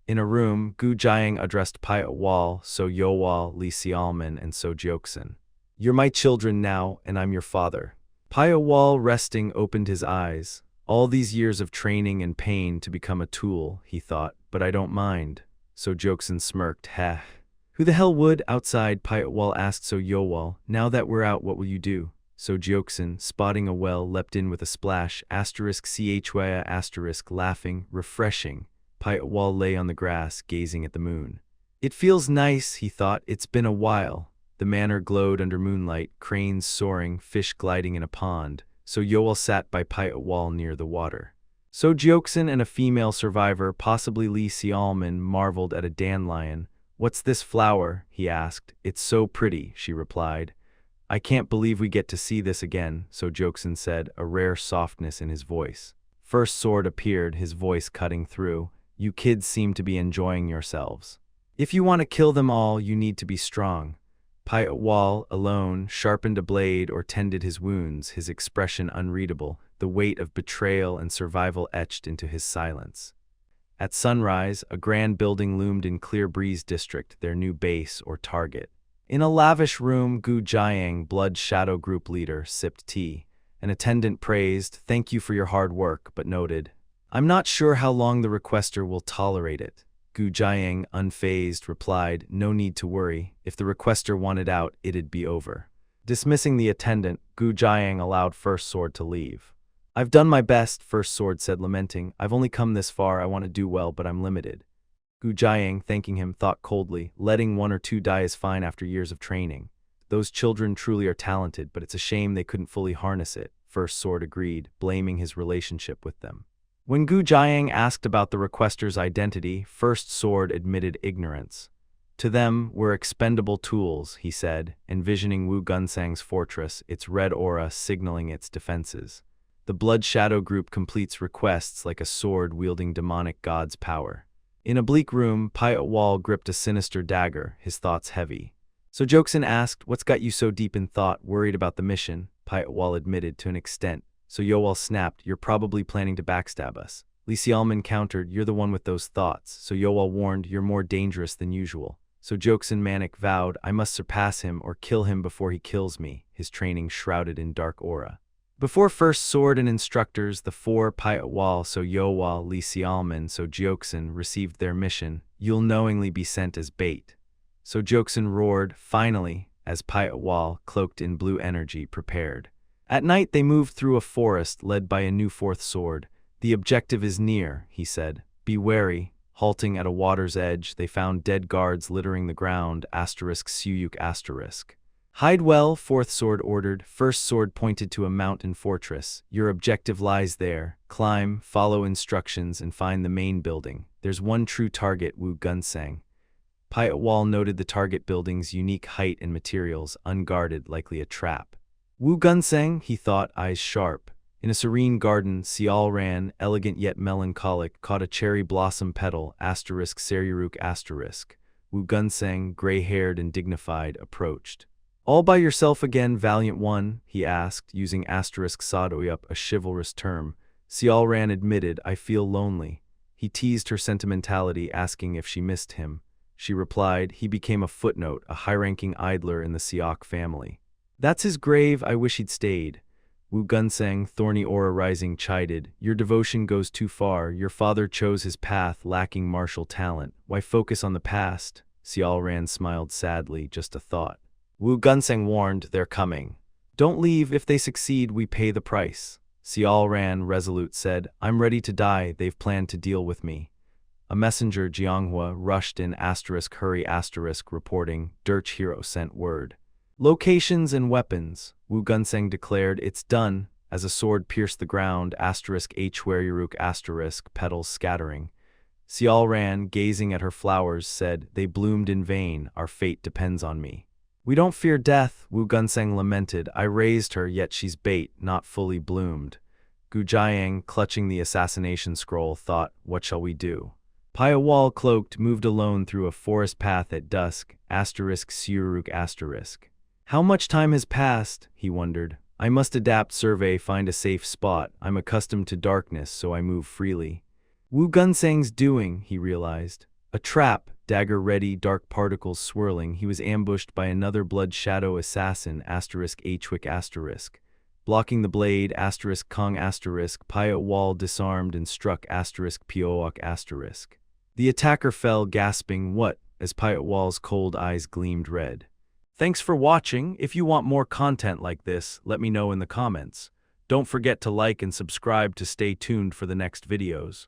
Speaker 1: In a room, Gu Jiang addressed Wall, So Yowal, Lee Sealman, and So Jokson. "You're my children now, and I'm your father." Wall, resting, opened his eyes. "All these years of training and pain to become a tool," he thought, "but I don't mind." So Jokson smirked, "Heh. Who the hell would?" Outside, Wall asked So Yowal, "Now that we're out, what will you do?" So Jokson, spotting a well, leapt in with a splash, *CHY*, laughing, refreshing. Wall lay on the grass, gazing at the moon. "It feels nice," he thought. "It's been a while." The manor glowed under moonlight, cranes soaring, fish gliding in a pond. So Yowal sat by Wall near the water. So Jokson and a female survivor, possibly Lee Sealman, marveled at a dandelion. "What's this flower?" he asked. "It's so pretty," she replied. "I can't believe we get to see this again," So Jokson said, a rare softness in his voice. First Sword appeared, his voice cutting through. "You kids seem to be enjoying yourselves. If you want to kill them all, you need to be strong." Wall, alone, sharpened a blade or tended his wounds, his expression unreadable, the weight of betrayal and survival etched into his silence. At sunrise, a grand building loomed in Clear Breeze District, their new base or target. In a lavish room, Gu Jiang, Blood Shadow Group leader, sipped tea. An attendant praised, "Thank you for your hard work," but noted, "I'm not sure how long the requester will tolerate it." Gu Jiang, unfazed, replied, "No need to worry. If the requester wanted out, it'd be over." Dismissing the attendant, Gu Jiang allowed First Sword to leave. "I've done my best," First Sword said, lamenting. "I've only come this far. I want to do well, but I'm limited." Gu Jiang, thanking him, thought coldly, "Letting one or two die is fine after years of training. Those children truly are talented, but it's a shame they couldn't fully harness it." First Sword agreed, blaming his relationship with them. When Gu Jiang asked about the requester's identity, First Sword admitted ignorance. "To them, we're expendable tools," he said, envisioning Wu Gunsang's fortress, its red aura signaling its defenses. "The Blood Shadow group completes requests like a sword-wielding demonic god's power." In a bleak room, Pai Wall gripped a sinister dagger, his thoughts heavy. So Jokson asked, "What's got you so deep in thought, worried about the mission?" Pai Wall admitted, "To an extent." So Yowal snapped, "You're probably planning to backstab us." Li Xiaoman countered, "You're the one with those thoughts." So Yowal warned, "You're more dangerous than usual." So Jokson Manic vowed, "I must surpass him or kill him before he kills me," his training shrouded in dark aura. Before First Sword and instructors, the four Pai Wall, so Yowal, Li Xiaoman, so Jokson, received their mission. "You'll knowingly be sent as bait." So Jokson roared, "Finally," as Pai Wall, cloaked in blue energy, prepared. At night they moved through a forest led by a new fourth sword. "The objective is near," he said. "Be wary." Halting at a water's edge, they found dead guards littering the ground, ****. "Hide well," Fourth Sword ordered. First Sword pointed to a mountain fortress. "Your objective lies there. Climb, follow instructions, and find the main building. There's one true target," Wu Gunsang. Pai Wall noted the target building's unique height and materials, unguarded, likely a trap. Wu Gunsang, he thought, eyes sharp. In a serene garden, Xiao Ran, elegant yet melancholic, caught a cherry blossom petal, ****. Wu Gunsang, gray-haired and dignified, approached. "All by yourself again, valiant one?" he asked, using ****, a chivalrous term. Xiao Ran admitted, "I feel lonely." He teased her sentimentality, asking if she missed him. She replied, "He became a footnote, a high-ranking idler in the Siak family. That's his grave, I wish he'd stayed." Wu Gunsang, thorny aura rising, chided, "Your devotion goes too far. Your father chose his path, lacking martial talent. Why focus on the past?" Xiao Ran smiled sadly, "Just a thought." Wu Gunsang warned, "They're coming. Don't leave. If they succeed, we pay the price." Xiao Ran, resolute, said, "I'm ready to die. They've planned to deal with me." A messenger, Jianghua, rushed in, ***hurry**, reporting, "Dirch hero sent word. Locations and weapons." Wu Gunsang declared, "It's done." As a sword pierced the ground, ***H***, petals scattering. Xiao Ran, gazing at her flowers, said, "They bloomed in vain. Our fate depends on me." "We don't fear death," Wu Gunsang lamented. "I raised her, yet she's bait, not fully bloomed." Gu Jiang, clutching the assassination scroll, thought, "What shall we do?" Pai Wall, cloaked, moved alone through a forest path at dusk, ***. How much time has passed? He wondered. "I must adapt, survey, find a safe spot. I'm accustomed to darkness, so I move freely." Wu Gunsang's doing, he realized. A trap, dagger ready, dark particles swirling. He was ambushed by another Blood Shadow assassin, ****. Blocking the blade, ***Kong***, Pai Wall disarmed and struck, ***Pioak***. The attacker fell, gasping, "What?" as Pai Wall's cold eyes gleamed red. Thanks for watching. If you want more content like this, let me know in the comments. Don't forget to like and subscribe to stay tuned for the next videos.